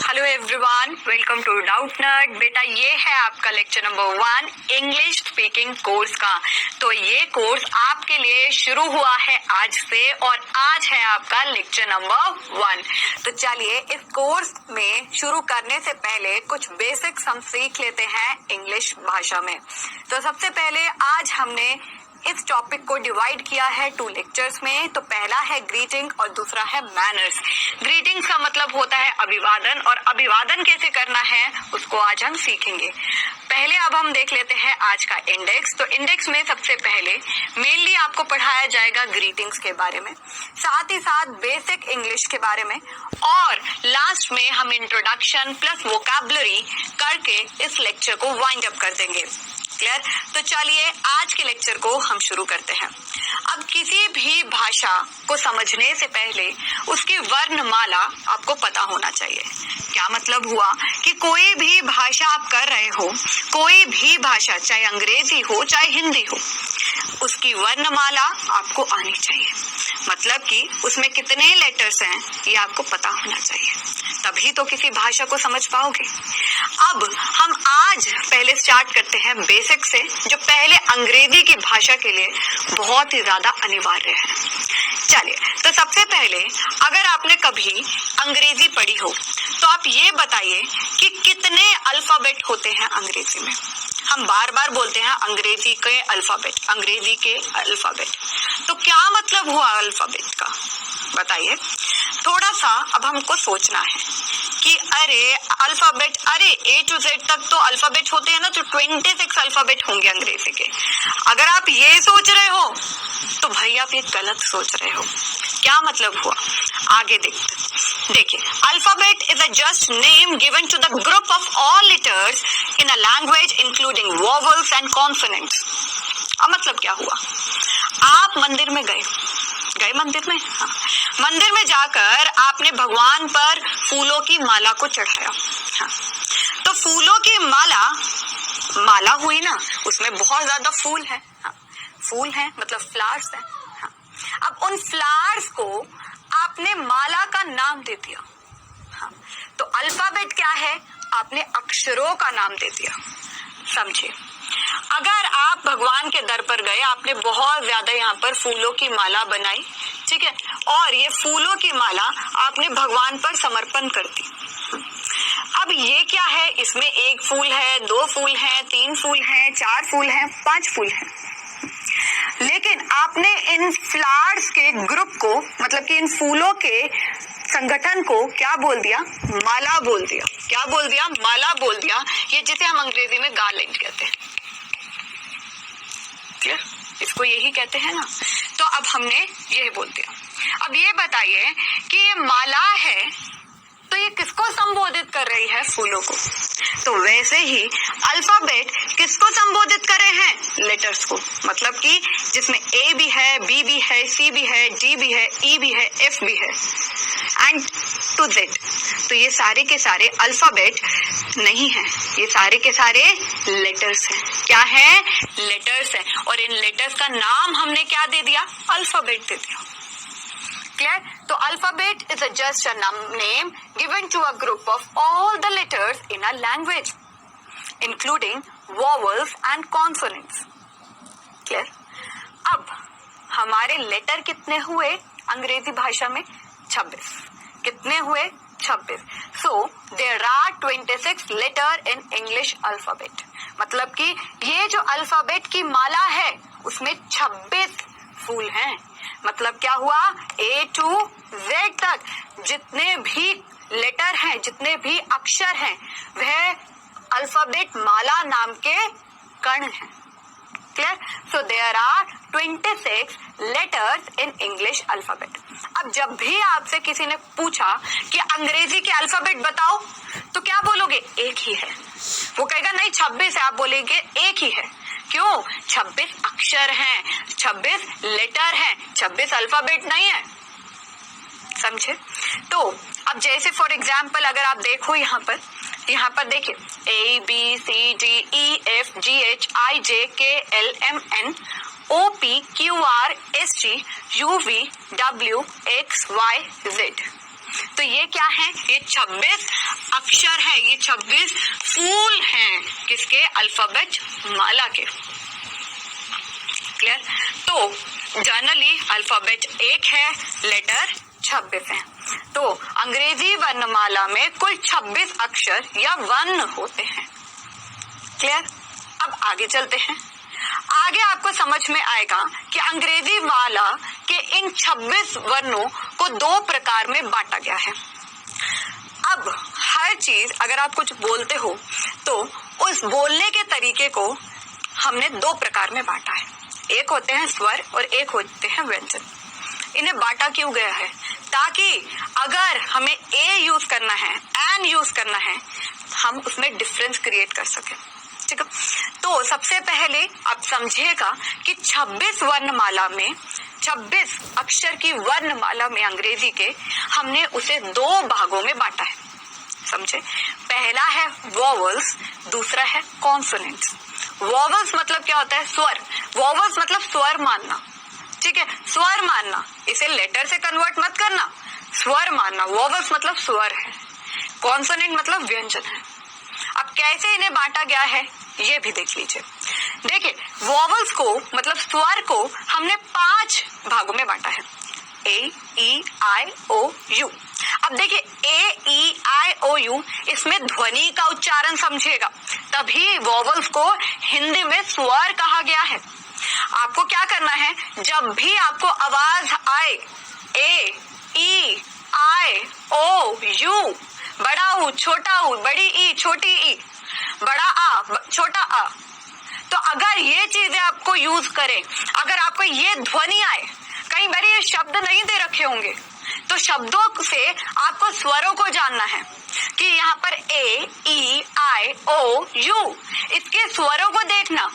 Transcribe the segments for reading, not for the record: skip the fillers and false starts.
Hello everyone, welcome to Doubtnut. बेटा ये है आपका lecture number 1 English speaking course का। तो ये कोर्स आपके लिए शुरू हुआ है आज से और आज है आपका लेक्चर नंबर 1। तो चलिए इस कोर्स में शुरू करने से पहले कुछ बेसिक्स हम सीख लेते हैं इंग्लिश भाषा में। तो सबसे पहले आज हमने इस टॉपिक को डिवाइड किया है 2 लेक्चर्स में। तो पहला है ग्रीटिंग और दूसरा है मैनर्स। ग्रीटिंग्स का मतलब होता है अभिवादन और अभिवादन कैसे करना है उसको आज हम सीखेंगे। पहले अब हम देख लेते हैं आज का इंडेक्स। तो इंडेक्स में सबसे पहले मेनली आपको पढ़ाया जाएगा ग्रीटिंग्स के बारे में, साथ ही साथ बेसिक इंग्लिश के बारे में और लास्ट में हम इंट्रोडक्शन प्लस वोकैबुलरी करके इस लेक्चर को वाइंड अप कर देंगे। क्लियर? तो चलिए आज के लेक्चर को हम शुरू करते हैं। अब किसी भी भाषा को समझने से पहले उसकी वर्णमाला आपको पता होना चाहिए। क्या मतलब हुआ कि कोई भी भाषा आप कर रहे हो, कोई भी भाषा चाहे अंग्रेजी हो चाहे हिंदी हो, उसकी वर्णमाला आपको आनी चाहिए। मतलब कि उसमें कितने लेटर्स हैं ये आपको पता होना चाहिए, तभी तो किसी भाषा को समझ पाओगे। अब हम आज पहले स्टार्ट करते हैं बेसिक से, जो पहले अंग्रेजी की भाषा के लिए बहुत ही ज्यादा अनिवार्य है। चलिए, तो सबसे पहले अगर आपने कभी अंग्रेजी पढ़ी हो तो आप ये बताइए कि कितने अल्फाबेट होते हैं अंग्रेजी में। हम बार बार बोलते हैं अंग्रेजी के अल्फाबेट, अंग्रेजी के अल्फाबेट। तो क्या मतलब हुआ अल्फाबेट का, बताइए। थोड़ा सा अब हमको सोचना है कि अरे अल्फाबेट, अरे A to Z तक तो अल्फाबेट होते हैं ना, तो 26 अल्फाबेट होंगे अंग्रेजी के। अगर आप ये सोच रहे हो तो भाई आप ये गलत सोच रहे हो। क्या मतलब हुआ, आगे देखिए, alphabet is a just name given to the group of all letters in a language including vowels and consonants. अब मतलब क्या हुआ, आप मंदिर में गए मंदिर में, हाँ, मंदिर में जाकर आपने भगवान पर फूलों की माला को चढ़ाया। हाँ, तो फूलों की माला हुई ना, उसमें बहुत ज्यादा फूल है। हाँ, फूल है मतलब फ्लावर्स है। हाँ, अब उन फ्लावर्स को आपने माला का नाम दे दिया। हाँ, तो अल्फाबेट क्या है, आपने अक्षरों का नाम दे दिया। समझे? अगर आप भगवान के दर पर गए, आपने बहुत ज्यादा यहाँ पर फूलों की माला बनाई, ठीक है, और ये फूलों की माला आपने भगवान पर समर्पण कर दी। अब ये क्या है, इसमें 1 फूल है, 2 फूल है, 3 फूल है, 4 फूल है, 5 फूल है, लेकिन आपने इन फ्लावर्स के ग्रुप को, मतलब कि इन फूलों के संगठन को क्या बोल दिया, माला बोल दिया। क्या बोल दिया, माला बोल दिया। ये जिसे हम अंग्रेजी में गार्लैंड कहते हैं। क्लियर? इसको यही कहते हैं ना। तो अब हमने ये बोल दिया। अब ये बताइए कि ये माला है तो ये किसको संबोधित कर रही है, फूलों को। तो वैसे ही अल्फाबेट किसको संबोधित कर रहे हैं, लेटर्स को। मतलब कि जिसमें A भी है, B भी है, C भी है, D भी है, E भी है, F भी है एंड टू Z। तो ये सारे के सारे अल्फाबेट नहीं है, ये सारे के सारे लेटर्स हैं। क्या है, लेटर्स हैं। और इन लेटर्स का नाम हमने क्या दे दिया, अल्फाबेट दे दिया। Clear? तो alphabet is just a name given to a group of all the letters in a language, including vowels and consonants. Clear? अब हमारे लेटर कितने हुए अंग्रेजी भाषा में, 26। कितने हुए, 26। So there are 26 letter in English alphabet. मतलब कि ये जो अल्फाबेट की माला है उसमें 26 फूल हैं। मतलब क्या हुआ, A to Z तक जितने भी लेटर हैं, जितने भी अक्षर हैं, वह अल्फाबेट माला नाम के कण हैं। Clear? So there are 26 letters in English alphabet. अब जब भी आपसे किसी ने पूछा कि अंग्रेजी के अल्फाबेट बताओ, तो क्या बोलोगे, एक ही है। वो कहेगा नहीं 26 है, आप बोलेंगे एक ही है। क्यों, 26 अक्षर हैं, 26 लेटर हैं, 26 अल्फाबेट नहीं है। समझे? तो अब जैसे फॉर एग्जाम्पल अगर आप देखो यहाँ पर देखिए A B C D E F G H I J K L M N O P Q R S T U V W X Y Z। तो ये क्या है? ये 26 अक्षर है, ये 26 फूल हैं किसके? अल्फाबेट माला के। क्लियर? तो जनरली अल्फाबेट एक है, लेटर 26 है। तो अंग्रेजी वर्णमाला में कुल 26 अक्षर या वर्ण होते हैं। क्लियर? अब आगे चलते हैं। आगे आपको समझ में आएगा कि अंग्रेजी माला के इन 26 वर्णों को 2 प्रकार में बांटा गया है। अब हर चीज अगर आप कुछ बोलते हो तो उस बोलने के तरीके को हमने 2 प्रकार में बांटा है। एक होते हैं स्वर और एक होते हैं व्यंजन। इन्हें बांटा क्यों गया है? ताकि अगर हमें ए यूज करना है, एन यूज करना है, हम उसमें डिफरेंस क्रिएट कर सके। ठीक है? तो सबसे पहले आप समझिएगा कि 26 वर्णमाला में 26 अक्षर की वर्णमाला में अंग्रेजी के हमने उसे 2 भागों में बांटा है। समझे? पहला है वोवल्स, दूसरा है कॉन्सोनेंट्स। वोवल्स मतलब क्या होता है? स्वर। वोवल्स मतलब स्वर मानना। ठीक है? स्वर मानना, इसे लेटर से कन्वर्ट मत करना, स्वर मानना। वोवल्स मतलब स्वर है, कॉन्सोनेंट मतलब व्यंजन है। अब कैसे इन्हें बांटा गया है ये भी देख लीजिए। देखिए, वोवल्स को मतलब स्वर को हमने 5 भागों में बांटा है। ए, ई, आई, ओ, यू। अब देखिए, ए, ई, आई, ओ, यू, इसमें ध्वनि का उच्चारण समझिएगा, तभी वोवल्स को हिंदी में स्वर कहा गया है। आपको क्या करना है? जब भी आपको आवाज आए, ए, ई, आई, ओ, यू, बड़ा ऊ, छोटा ऊ, बड़ी ई, छोटी ई, बड़ा आ, छोटा आ, तो अगर ये चीजें आपको यूज करें, अगर आपको ये ध्वनि आए, कई बार ये शब्द नहीं दे रखे होंगे, तो शब्दों से आपको स्वरों को जानना है कि यहाँ पर ए, ई, आई, ओ, यू, इसके स्वरों को देखना,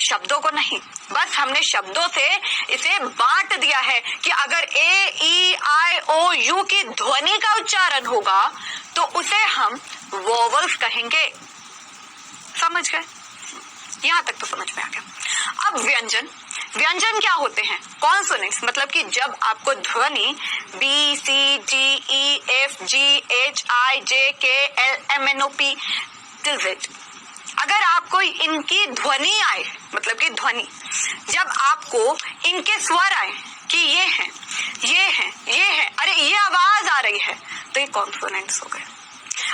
शब्दों को नहीं। बस हमने शब्दों से इसे बांट दिया है कि अगर ए, ई, आई, ओ, यू की ध्वनि का उच्चारण होगा तो उसे हम वोवल्स कहेंगे। समझ गए? यहां तक तो समझ में आ गया। अब व्यंजन। व्यंजन क्या होते हैं? कॉन्सोनेंट्स मतलब कि जब आपको ध्वनि बी, सी, डी, ई, एफ, जी, एच, आई, जे, के, एल, एम, एन, ओ, पी टिल जेड, अगर आपको इनकी ध्वनि आए, मतलब कि ध्वनि, जब आपको इनके स्वर आए कि ये है, ये है, ये है, अरे ये आवाज आ रही है, तो ये कॉन्सोनेंट्स हो गए।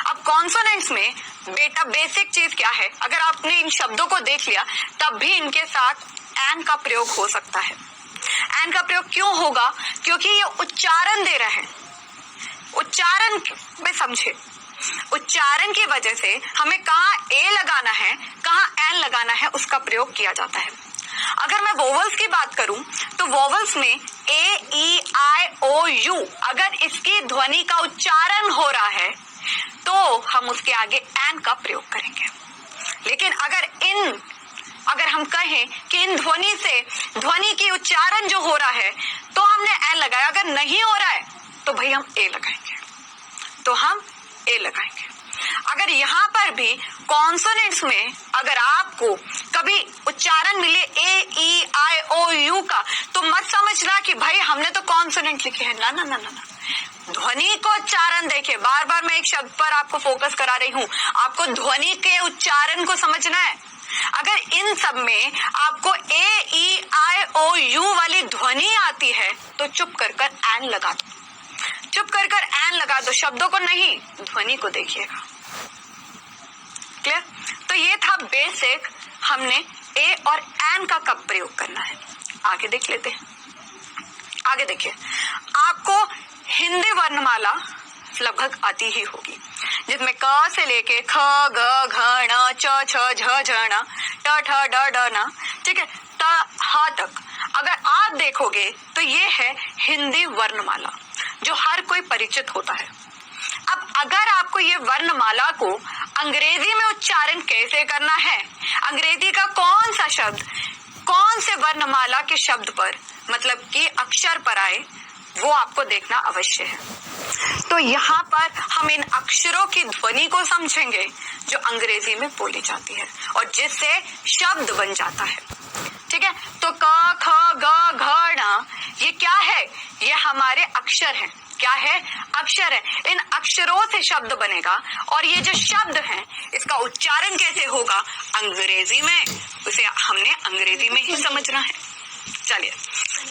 अब कॉन्सोनेंट्स में बेटा बेसिक चीज क्या है? अगर आपने इन शब्दों को देख लिया तब भी इनके साथ एन का प्रयोग हो सकता है। एन का प्रयोग क्यों होगा? क्योंकि ये उच्चारण दे रहे हैं। उच्चारण में समझे, उच्चारण की वजह से हमें कहाँ ए लगाना है, कहाँ एन लगाना है, उसका प्रयोग किया जाता है। अगर मैं वोवल्स की बात करूं तो वोवल्स में ए, ई, आई, ओ, यू, अगर इसकी ध्वनि का उच्चारण हो रहा है तो हम उसके आगे एन का प्रयोग करेंगे। लेकिन अगर हम कहें कि इन ध्वनि से ध्वनि की उच्चारण जो हो रहा है तो हमने एन लगाया, अगर नहीं हो रहा है तो भाई हम ए लगाएंगे, तो हम ए लगाएंगे। अगर यहाँ पर भी कॉन्सोनेंट्स में अगर आपको कभी उच्चारण मिले ए, ई, आई, ओ, यू का, तो मत समझना कि भाई हमने तो कॉन्सोनेंट लिखे हैं। ना ना ना ना ना, ध्वनि को उच्चारण देखिए। बार बार मैं एक शब्द पर आपको फोकस करा रही हूँ, आपको ध्वनि के उच्चारण को समझना है। अगर इन सब में आपको ए, ई, आई, ओ, यू वाली ध्वनि आती है तो चुप कर कर एन लगा दो, चुप कर कर एन लगा दो, शब्दों को नहीं, ध्वनि को देखिएगा। क्लियर? तो ये था बेसिक, हमने ए और एन का कब प्रयोग करना है। आगे देख लेते हैं। आगे देखिए, आपको हिंदी वर्णमाला लगभग आती ही होगी, जिसमें क से लेके ख, ग, घ, ण, च, छ, झ, झ, ण, ट, ठ, ड, ढ, न, ठीक है, त, ह तक। अगर आप देखोगे तो ये है हिंदी वर्णमाला जो हर कोई परिचित होता है। अब अगर आपको ये वर्णमाला को अंग्रेजी में उच्चारण कैसे करना है, अंग्रेजी का कौन सा शब्द कौन से वर्णमाला के शब्द पर मतलब कि अक्षर पर आए, वो आपको देखना अवश्य है। तो यहाँ पर हम इन अक्षरों की ध्वनि को समझेंगे जो अंग्रेजी में बोली जाती है और जिससे शब्द बन जाता है। ठीक है, तो क, ख, ग, घ, ण ये क्या है? ये हमारे अक्षर हैं। क्या है? अक्षर है। इन अक्षरों से शब्द बनेगा और ये जो शब्द है इसका उच्चारण कैसे होगा? अंग्रेजी में। उसे हमने अंग्रेजी में ही समझना है। चलिए,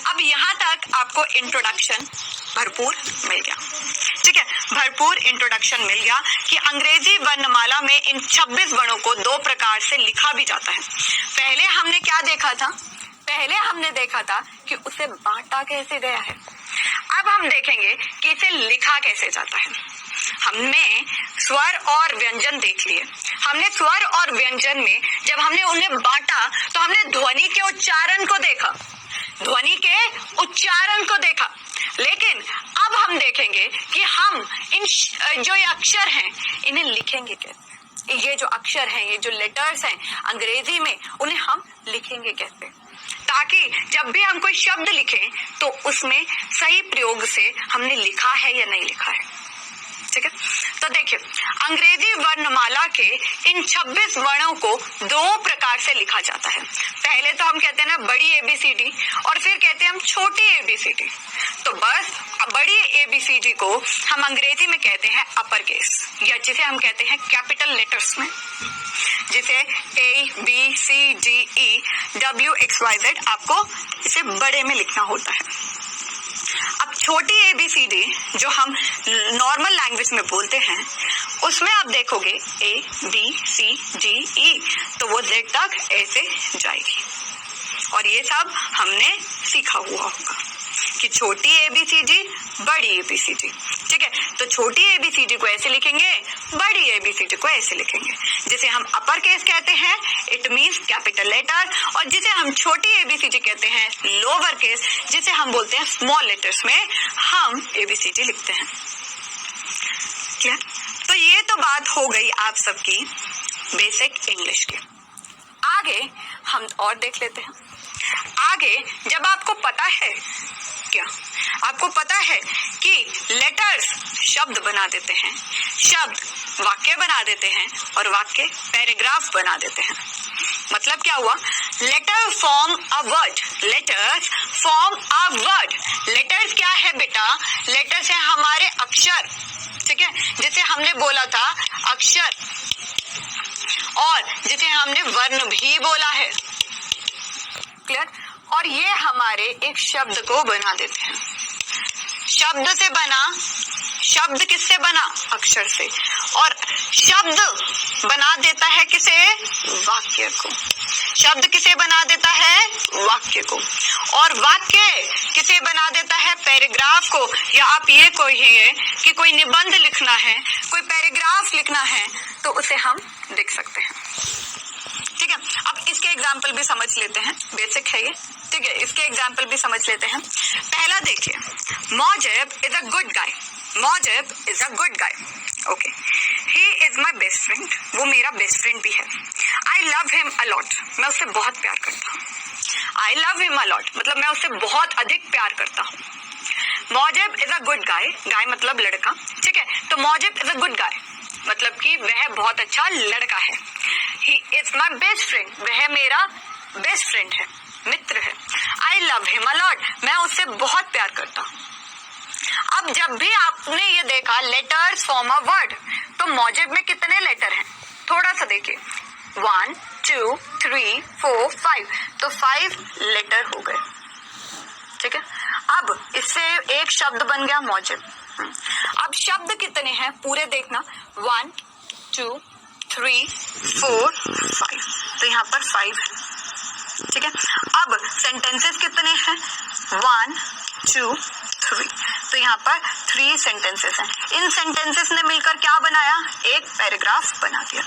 अब यहाँ तक आपको इंट्रोडक्शन भरपूर मिल गया। ठीक है, भरपूर इंट्रोडक्शन मिल गया कि अंग्रेजी वर्णमाला में इन 26 वर्णों को 2 प्रकार से लिखा भी जाता है। पहले हमने क्या देखा था? पहले हमने देखा था कि उसे बांटा कैसे गया है। अब हम देखेंगे कि इसे लिखा कैसे जाता है। हमने स्वर और व्यंजन देख लिए। हमने स्वर और व्यंजन में जब हमने उन्हें बांटा तो हमने ध्वनि के उच्चारण को देखा, ध्वनि के उच्चारण को देखा। लेकिन अब हम देखेंगे कि हम इन जो ये अक्षर हैं इन्हें लिखेंगे कैसे। ये जो अक्षर हैं, ये जो लेटर्स हैं अंग्रेजी में, उन्हें हम लिखेंगे कैसे, ताकि जब भी हम कोई शब्द लिखें तो उसमें सही प्रयोग से हमने लिखा है या नहीं लिखा है। ठीक है, तो देखिए, अंग्रेजी वर्णमाला के इन 26 वर्णों को 2 प्रकार से लिखा जाता है। पहले तो हम कहते हैं ना बड़ी एबीसीडी, और फिर कहते हैं हम छोटी एबीसीडी। तो बस बड़ी एबीसीडी को हम अंग्रेजी में कहते हैं अपर केस, या जिसे हम कहते हैं कैपिटल लेटर्स में, जिसे ABCDEWXYZ आपको इसे बड़े में लिखना होता है। अब छोटी एबीसीडी जो हम नॉर्मल लैंग्वेज में बोलते हैं उसमें आप देखोगे ABCDE, तो वो Z तक ऐसे जाएगी। और ये सब हमने सीखा हुआ होगा कि छोटी एबीसीडी, बड़ी एबीसीडी। ठीक है, तो छोटी एबीसीडी को ऐसे लिखेंगे, बड़ी एबीसीडी को ऐसे लिखेंगे। जिसे हम अपर केस कहते हैं, इट मींस कैपिटल लेटर, और जिसे हम छोटी एबीसीडी कहते हैं लोअर केस, जिसे हम बोलते हैं स्मॉल लेटर्स में हम एबीसीडी लिखते हैं। क्लियर? तो ये तो बात हो गई आप सबकी बेसिक इंग्लिश की। आगे हम और देख लेते हैं। आगे जब आपको पता है, क्या आपको पता है कि लेटर्स शब्द बना देते हैं, शब्द वाक्य बना देते हैं, और वाक्य पैराग्राफ बना देते हैं। मतलब क्या हुआ? Letter form a word, letters form a word. Letters क्या है बेटा? लेटर्स है हमारे अक्षर। ठीक है, जिसे हमने बोला था अक्षर, और जिसे हमने वर्ण भी बोला है। क्लियर? और ये हमारे एक शब्द को बना देते हैं। शब्द से बना, शब्द किससे बना? अक्षर से। और शब्द बना देता है किसे? वाक्य को। शब्द किसे बना देता है? वाक्य को। और वाक्य किसे बना देता है? पैराग्राफ को। या आप ये कहिए कि कोई निबंध लिखना है, कोई पैराग्राफ लिखना है, तो उसे हम लिख सकते हैं। ठीक है, अब इसके एग्जाम्पल भी समझ लेते हैं, बेसिक है ये। ठीक है, इसके एग्जाम्पल भी समझ लेते हैं। पहला देखिए, Mujib is a good guy. Mujib is a good guy. Okay, he is my best friend. वो मेरा बेस्ट फ्रेंड भी है। I love him a lot. मैं उससे बहुत प्यार करता हूँ। आई लव हिम अलॉट मतलब मैं उससे बहुत अधिक प्यार करता हूँ। मौजिब इज अ गुड गाय। गाय मतलब लड़का। ठीक है, तो मौजिब इज अ गुड गाय मतलब कि वह बहुत अच्छा लड़का है। He is my best friend. वह मेरा बेस्ट फ्रेंड है, मित्र है। I love him a lot. मैं उससे बहुत प्यार करता हूँ। अब जब भी आपने ये देखा लेटर्स फॉर्म अ वर्ड, तो मौजिब में कितने लेटर हैं? थोड़ा सा देखिए, 1 2 3 4 5, तो 5 लेटर हो गए। ठीक है, अब इससे एक शब्द बन गया मौजिब। अब शब्द कितने हैं पूरे देखना, 1 2 3 4 5, तो यहाँ पर 5 है। ठीक है, अब सेंटेंसेस कितने हैं? 1 2 3, तो यहाँ पर 3 सेंटेंसेस हैं। इन सेंटेंसेस ने मिलकर क्या बनाया? एक पैराग्राफ बना दिया।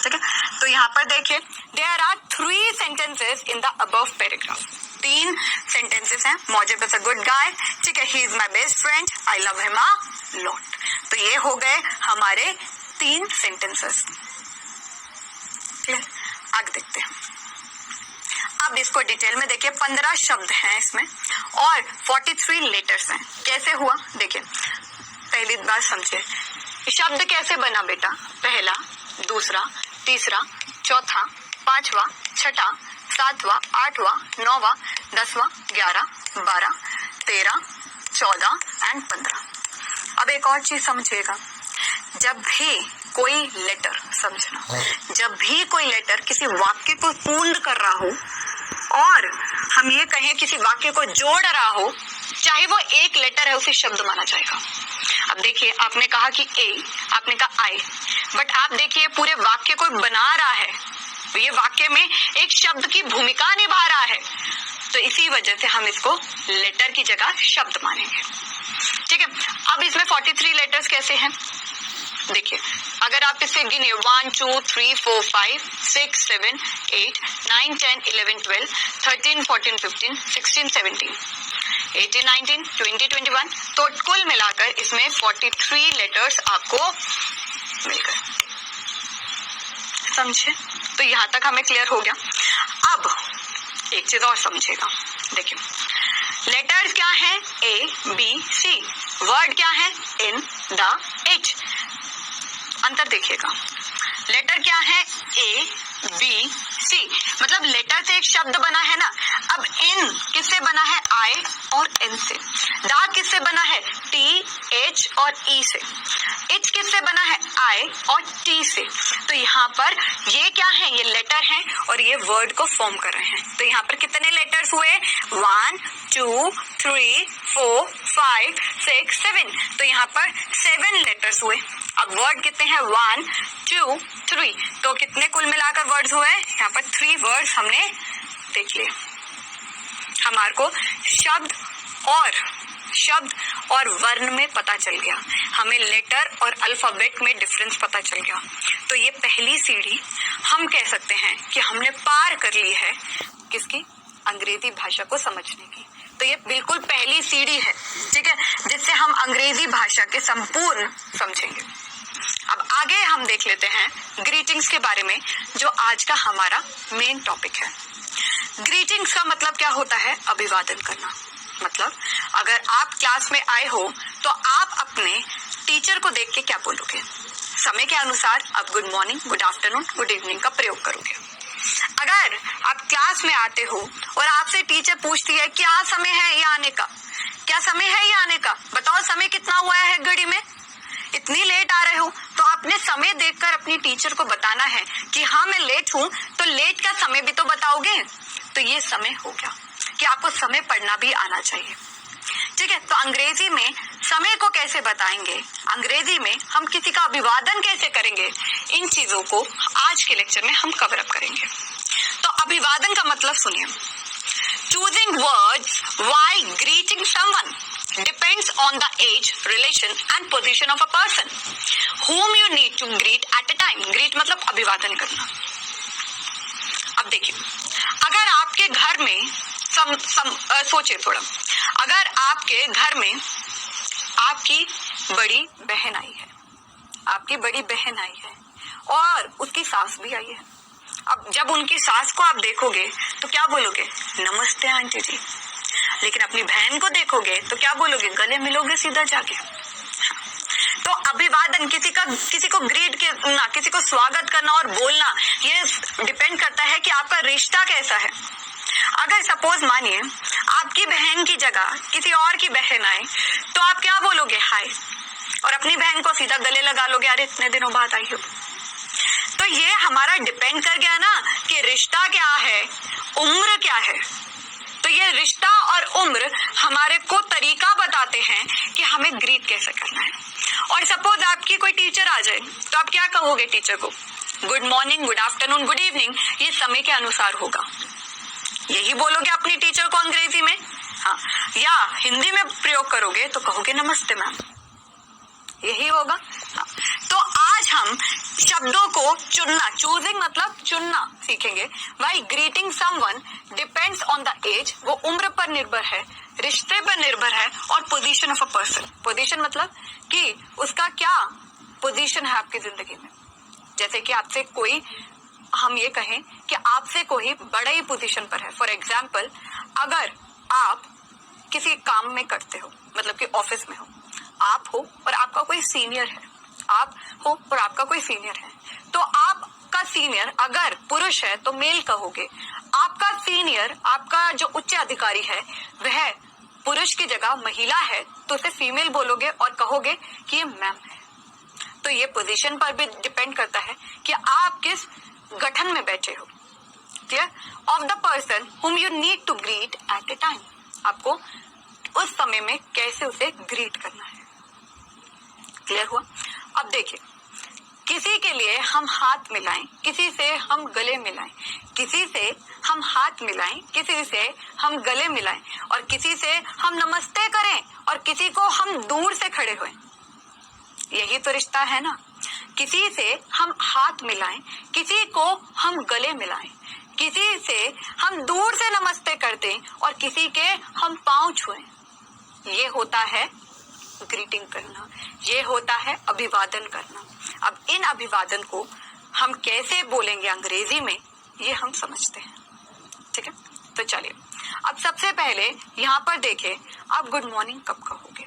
ठीक है, तो यहाँ पर देखिए, there are 3 sentences in the above paragraph. 3 sentences हैं। Maujib is a good guy. ठीक है, he is my best friend. I love him a lot. तो ये हो गए हमारे 3 सेंटेंसेस। क्लियर? आगे देखते हैं। अब इसको डिटेल में देखिए, 15 शब्द हैं इसमें और 43 लेटर्स हैं। कैसे हुआ देखिए, पहली बात समझिए, शब्द कैसे बना बेटा? पहला, दूसरा, तीसरा, चौथा, पांचवा, छठा, सातवां, आठवां, नौवां, 10वां, 11, 12, 13, 14 एंड 15। अब एक और चीज समझिएगा, जब भी कोई लेटर, समझना, जब भी कोई लेटर किसी वाक्य को पूर्ण कर रहा हो और हम ये कहें किसी वाक्य को जोड़ रहा हो, चाहे वो एक लेटर है, उसे शब्द माना जाएगा। अब देखिए, आपने कहा कि ए, आपने कहा आई, बट आप देखिए पूरे वाक्य को बना रहा है, ये वाक्य में एक शब्द की भूमिका निभा रहा है, तो इसी वजह से हम इसको लेटर की जगह शब्द मानेंगे। ठीक है, अब इसमें 43 लेटर्स कैसे हैं देखिए, अगर आप इसे गिने 1 2 3 4 5 6 7 8 9 10 11 12 13 14 15 16 17 18 19 20 21, तो कुल मिलाकर इसमें 43 लेटर्स आपको मिल गए। समझे? तो यहां तक हमें क्लियर हो गया। अब एक चीज और समझेगा, देखिए लेटर्स क्या है, ए बी सी, वर्ड क्या है, इन द एच। अंतर देखिएगा, लेटर क्या है, ए बी सी, मतलब लेटर से एक शब्द बना है ना। अब इन किससे बना है, आई और एन से। दा किससे बना है, टी एच और ई से। एच किससे बना है, आई और टी से। तो यहाँ पर ये क्या है, ये लेटर है और ये वर्ड को फॉर्म कर रहे हैं। तो यहाँ पर कितने लेटर्स हुए, 1 2 3 4 5 6 7, तो यहाँ पर 7 लेटर्स हुए। अब वर्ड कितने हैं, 1 2 3, तो कितने कुल मिलाकर वर्ड्स हुए, यहाँ पर 3 वर्ड्स हमने देख लिए। हमारे को शब्द और वर्ण में पता चल गया, हमें लेटर और अल्फाबेट में डिफरेंस पता चल गया। तो ये पहली सीढ़ी हम कह सकते हैं कि हमने पार कर ली है, किसकी, अंग्रेजी भाषा को समझने की। तो ये बिल्कुल पहली सीढ़ी है, ठीक है, जिससे हम अंग्रेजी भाषा के संपूर्ण समझेंगे। अब आगे हम देख लेते हैं ग्रीटिंग्स के बारे में, जो आज का हमारा मेन टॉपिक है। ग्रीटिंग्स का मतलब क्या होता है, अभिवादन करना। मतलब अगर आप क्लास में आए हो तो आप अपने टीचर को देख के क्या बोलोगे, समय के अनुसार आप good morning, good afternoon, good evening का प्रयोग करोगे। अगर आप क्लास में आते हो और आपसे टीचर पूछती है क्या समय है ये आने का, क्या समय है ये आने का, बताओ समय कितना हुआ है घड़ी में, इतनी लेट आ रहे हो, तो आपने समय देखकर अपनी टीचर को बताना है कि हाँ मैं लेट हूँ, तो लेट का समय भी तो बताओगे। तो ये समय हो गया कि आपको समय पढ़ना भी आना चाहिए। ठीक है, तो अंग्रेजी में समय को कैसे बताएंगे, अंग्रेजी में हम किसी का अभिवादन कैसे करेंगे, इन चीजों को आज के लेक्चर में हम कवर अप करेंगे। तो अभिवादन का मतलब सुनिए, choosing words while greeting someone depends on the age, relation and position of a person whom you need to greet at a time. Greet मतलब अभिवादन करना। अब देखिए, अगर आपके घर में सोचिए थोड़ा, अगर आपके घर में आपकी बड़ी बहन आई है, आपकी बड़ी बहन आई है और उसकी सास भी आई है। अब जब उनकी सास को आप देखोगे तो क्या बोलोगे, नमस्ते आंटी जी। लेकिन अपनी बहन को देखोगे तो क्या बोलोगे, गले मिलोगे सीधा जाके। तो अभिवादन, किसी को ग्रीट करना, किसी को स्वागत करना और बोलना, ये डिपेंड करता है कि आपका रिश्ता कैसा है। अगर सपोज मानिए आपकी बहन की जगह किसी और की बहन आए तो आप क्या बोलोगे, हाय, और अपनी बहन को सीधा गले लगा लोगे, अरे इतने दिनों बाद आई हो। तो ये हमारा डिपेंड कर गया ना कि रिश्ता क्या है, उम्र क्या है। तो ये रिश्ता और उम्र हमारे को तरीका बताते हैं कि हमें ग्रीट कैसे करना है। और सपोज आपकी कोई टीचर आ जाए तो आप क्या कहोगे टीचर को, good morning, good afternoon, good evening, ये समय के अनुसार होगा। यही बोलोगे अपनी टीचर को अंग्रेजी में, हाँ, या हिंदी में प्रयोग करोगे तो कहोगे नमस्ते मैम, यही होगा। हाँ। तो आज हम शब्दों को चुनना, चूजिंग मतलब चुनना सीखेंगे। While greeting someone depends on the age, वो उम्र पर निर्भर है, रिश्ते पर निर्भर है, और position of a person. Position मतलब कि उसका क्या पोजीशन है आपकी जिंदगी में। जैसे कि आपसे कोई, हम ये कहें कि आपसे कोई बड़ा ही पोजीशन पर है। फॉर एग्जाम्पल, अगर आप किसी काम में करते हो, मतलब कि ऑफिस में हो, आप हो और आपका कोई सीनियर है, आप हो और आपका कोई सीनियर है, तो आपका सीनियर अगर पुरुष है तो मेल कहोगे, आपका सीनियर, आपका जो उच्च अधिकारी है वह पुरुष की जगह महिला है तो उसे फीमेल बोलोगे और कहोगे कि ये मैम है। तो ये पोजीशन पर भी डिपेंड करता है कि आप किस गठन में बैठे हो। Clear? Of the person whom you need to greet at a time, आपको उस समय में कैसे उसे ग्रीट करना है। क्लियर हुआ? अब देखिए, किसी के लिए हम हाथ मिलाएं, किसी से हम गले मिलाएं, किसी से हम हाथ मिलाएं, किसी से हम गले मिलाएं, और किसी से हम नमस्ते करें और किसी को हम दूर से खड़े हुए। यही तो रिश्ता है ना। किसी से हम हाथ मिलाएं, किसी को हम गले मिलाएं, किसी से हम दूर से नमस्ते कर दें और किसी के हम पांव छुएं। ये होता है ग्रीटिंग करना, ये होता है अभिवादन करना। अब इन अभिवादन को हम कैसे बोलेंगे अंग्रेजी में, ये हम समझते हैं। ठीक है, तो चलिए अब सबसे पहले यहाँ पर देखें, आप गुड मॉर्निंग कब कहोगे?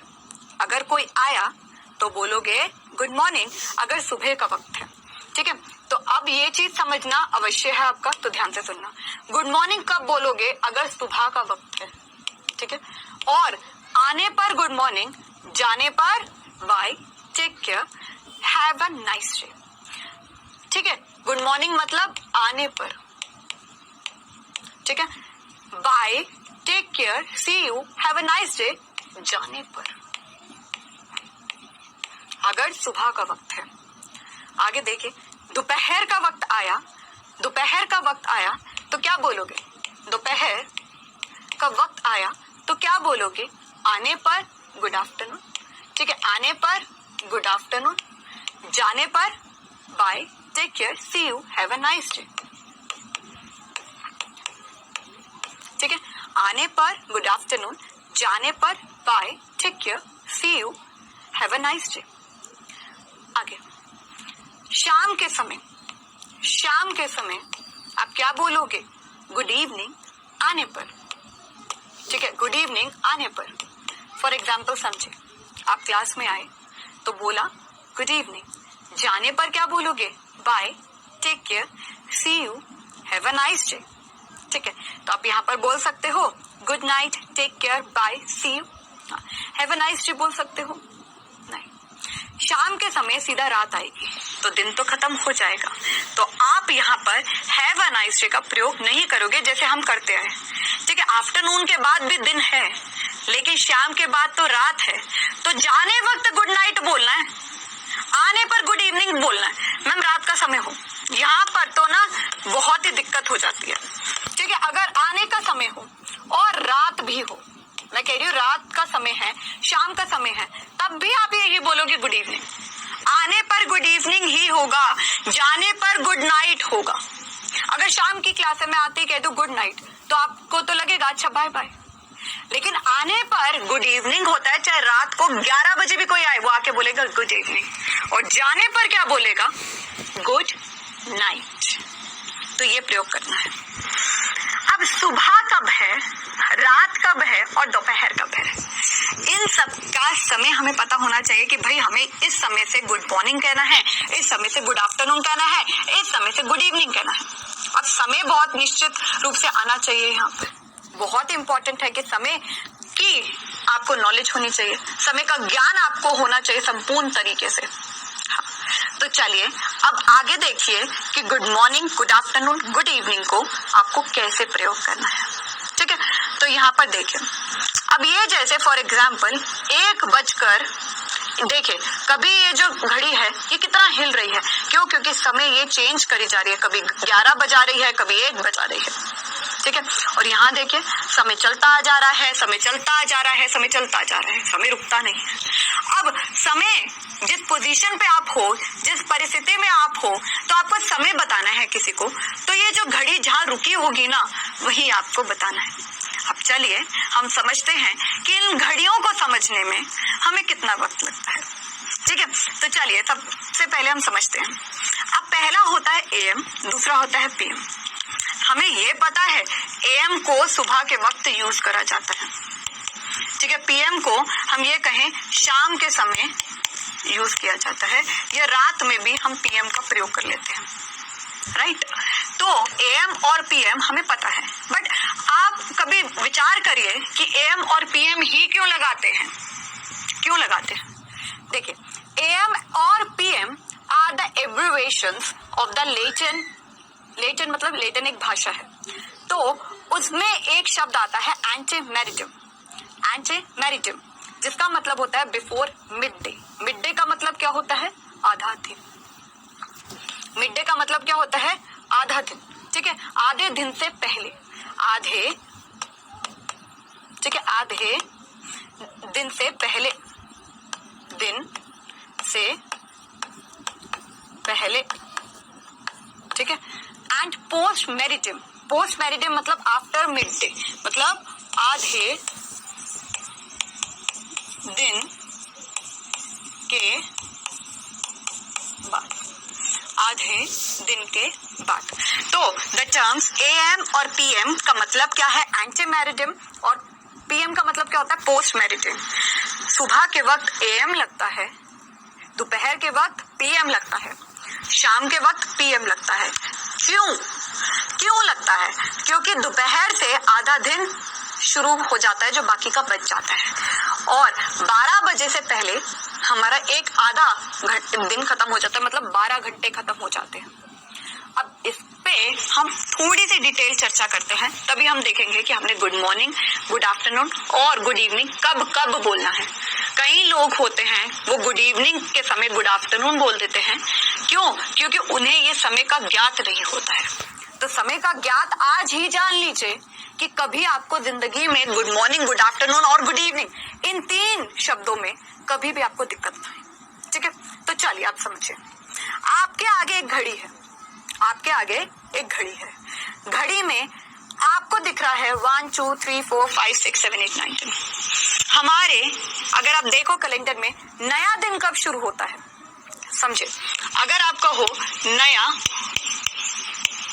अगर कोई आया तो बोलोगे गुड मॉर्निंग, अगर सुबह का वक्त है। ठीक है, तो अब ये चीज समझना अवश्य है आपका, तो ध्यान से सुनना। गुड मॉर्निंग कब बोलोगे? अगर सुबह का वक्त है। ठीक है, और आने पर गुड मॉर्निंग, जाने पर bye, take care, have a nice day. ठीक है, गुड मॉर्निंग मतलब आने पर। ठीक है, bye, take care, see you, have a nice day जाने पर, अगर सुबह का वक्त है। आगे देखिए, दोपहर का वक्त आया, दोपहर का वक्त आया तो क्या बोलोगे? दोपहर का वक्त आया तो क्या बोलोगे? आने पर गुड आफ्टरनून। ठीक है, आने पर गुड आफ्टरनून, जाने पर bye, take care, see you, have a nice day. ठीक है, आने पर गुड आफ्टरनून, जाने पर bye, take care, see you, have a nice day. आगे, शाम के समय, शाम के समय आप क्या बोलोगे? गुड इवनिंग आने पर। ठीक है, गुड इवनिंग आने पर। फॉर एग्जाम्पल समझे, आप क्लास में आए तो बोला गुड इवनिंग, जाने पर क्या बोलोगे? Bye, take care, see you, have a nice day. ठीक है, तो आप यहाँ पर बोल सकते हो good night, take care, bye, see you. Have a nice day बोल सकते हो? नहीं, शाम के समय सीधा रात आएगी तो दिन तो खत्म हो जाएगा, तो आप यहाँ पर हैव अ नाइस डे का प्रयोग नहीं करोगे जैसे हम करते हैं। ठीक है, आफ्टरनून के बाद भी दिन है लेकिन शाम के बाद तो रात है, तो जाने वक्त गुड नाइट बोलना है, आने पर गुड इवनिंग बोलना है। मैम रात का समय हो, यहाँ पर तो ना बहुत ही दिक्कत हो जाती है। ठीक है, अगर आने का समय हो और रात भी हो, मैं कह रही हूँ रात का समय है, शाम का समय है, तब भी आप यही बोलोगे गुड इवनिंग। आने पर गुड इवनिंग ही होगा, जाने पर गुड नाइट होगा। अगर शाम की क्लास में आते ही कह दो गुड नाइट तो आपको तो लगेगा अच्छा बाय बाय, लेकिन आने पर गुड इवनिंग होता है, चाहे रात को 11 बजे भी कोई आए वो आके बोलेगा गुड इवनिंग, और जाने पर क्या बोलेगा? Good night. तो ये प्रयोग करना है। अब सुबह कब है, रात कब है और दोपहर कब है, इन सब का समय हमें पता होना चाहिए कि भाई हमें इस समय से गुड मॉर्निंग कहना है, इस समय से गुड आफ्टरनून कहना है, इस समय से गुड इवनिंग कहना है। अब समय बहुत निश्चित रूप से आना चाहिए। यहाँ पर बहुत इंपॉर्टेंट है कि समय की आपको नॉलेज होनी चाहिए, समय का ज्ञान आपको होना चाहिए संपूर्ण तरीके से। तो चलिए अब आगे देखिए कि good morning, good afternoon, good evening को आपको कैसे प्रयोग करना है। ठीक है, तो यहाँ पर देखिए, अब ये जैसे फॉर एग्जाम्पल 1 बजकर, देखिए कभी ये जो घड़ी है ये कितना हिल रही है, क्यों? क्योंकि समय ये चेंज करी जा रही है, कभी 11 बजा रही है, कभी 1 बजा रही है। ठीक है, और यहाँ देखिए समय चलता जा रहा है, समय चलता जा रहा है, समय चलता जा रहा है, समय रुकता नहीं है। अब समय जिस पोजीशन पे आप हो, जिस परिस्थिति में आप हो, तो आपको समय बताना है किसी को, तो ये जो घड़ी जहाँ रुकी होगी ना वही आपको बताना है। अब चलिए हम समझते हैं कि इन घड़ियों को समझने में हमें कितना वक्त लगता है। ठीक है, तो चलिए सबसे पहले हम समझते हैं। अब पहला होता है AM, दूसरा होता है PM। हमें ये पता है AM को सुबह के वक्त यूज करा जाता है। ठीक है, PM को हम ये कहें शाम के समय यूज किया जाता है, या रात में भी हम PM का प्रयोग कर लेते हैं। राइट, तो AM और PM हमें पता है, बट आप कभी विचार करिए कि एएम और पीएम ही क्यों लगाते हैं, क्यों लगाते हैं? देखिए, एएम और PM are the abbreviations of the Latin. Latin मतलब लेटिन एक भाषा है, तो उसमें एक शब्द आता है एंटे मेरिटिम। एंटे मेरिटिम जिसका मतलब होता है before mid day. Mid day का मतलब क्या होता है? आधा दिन। मिड डे का मतलब क्या होता है? आधा दिन, ठीक है, आधे दिन से पहले, आधे, ठीक है, आधे दिन से पहले, दिन से पहले, ठीक है। एंड पोस्ट मेरिटिम, पोस्ट मेरिटिम मतलब आफ्टर मिड डे, मतलब आधे दिन के बाद, आधे दिन के बाद। तो द टर्म्स एएम और पीएम का मतलब क्या है? एंटे मेरिटिम, और पीएम का मतलब क्या होता है? पोस्ट मेरिटिम। सुबह के वक्त एएम लगता है, दोपहर के वक्त पीएम लगता है, शाम के वक्त पीएम लगता है। क्यों लगता है? क्योंकि दोपहर से आधा दिन शुरू हो जाता है जो बाकी का बच जाता है, और 12 बजे से पहले हमारा एक आधा दिन खत्म हो जाता है, मतलब 12 घंटे खत्म हो जाते हैं। अब इस पे हम थोड़ी सी डिटेल चर्चा करते हैं, तभी हम देखेंगे कि हमने गुड मॉर्निंग, गुड आफ्टरनून और गुड इवनिंग कब कब बोलना है। कई लोग होते हैं वो गुड इवनिंग के समय गुड आफ्टरनून बोल देते हैं। क्यों? क्योंकि उन्हें ये समय का ज्ञात नहीं होता है। तो समय का ज्ञात आज ही जान लीजिए कि कभी आपको जिंदगी में गुड मॉर्निंग, गुड आफ्टरनून और गुड इवनिंग इन 3 शब्दों में कभी भी आपको दिक्कत ना आए, ठीक है। तो चलिए आप समझिए, आपके आगे एक घड़ी है, आपके आगे एक घड़ी है, घड़ी में आपको दिख रहा है 1 2 3 4 5 6 7 8 9 10। हमारे अगर आप देखो कैलेंडर में नया दिन कब शुरू होता है, समझे, अगर आप कहो नया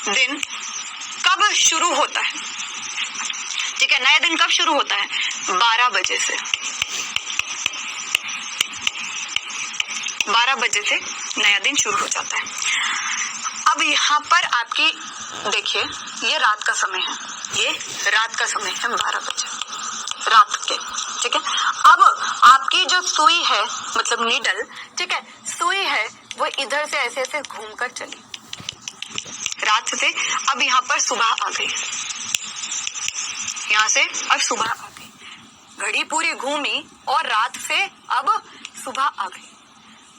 दिन कब शुरू होता है, ठीक है, नया दिन कब शुरू होता है? 12 बजे से। 12 बजे से नया दिन शुरू हो जाता है। अब यहाँ पर आपकी देखिए, ये रात का समय है, ये रात का समय है 12 बजे रात के, ठीक है। अब आपकी जो सुई है, मतलब नीडल, ठीक है, सुई है वो इधर से ऐसे ऐसे घूमकर चली रात से। अब यहाँ पर सुबह आ गई, यहाँ से अब सुबह आ गई, घड़ी पूरी घूमी और रात से अब सुबह आ गई।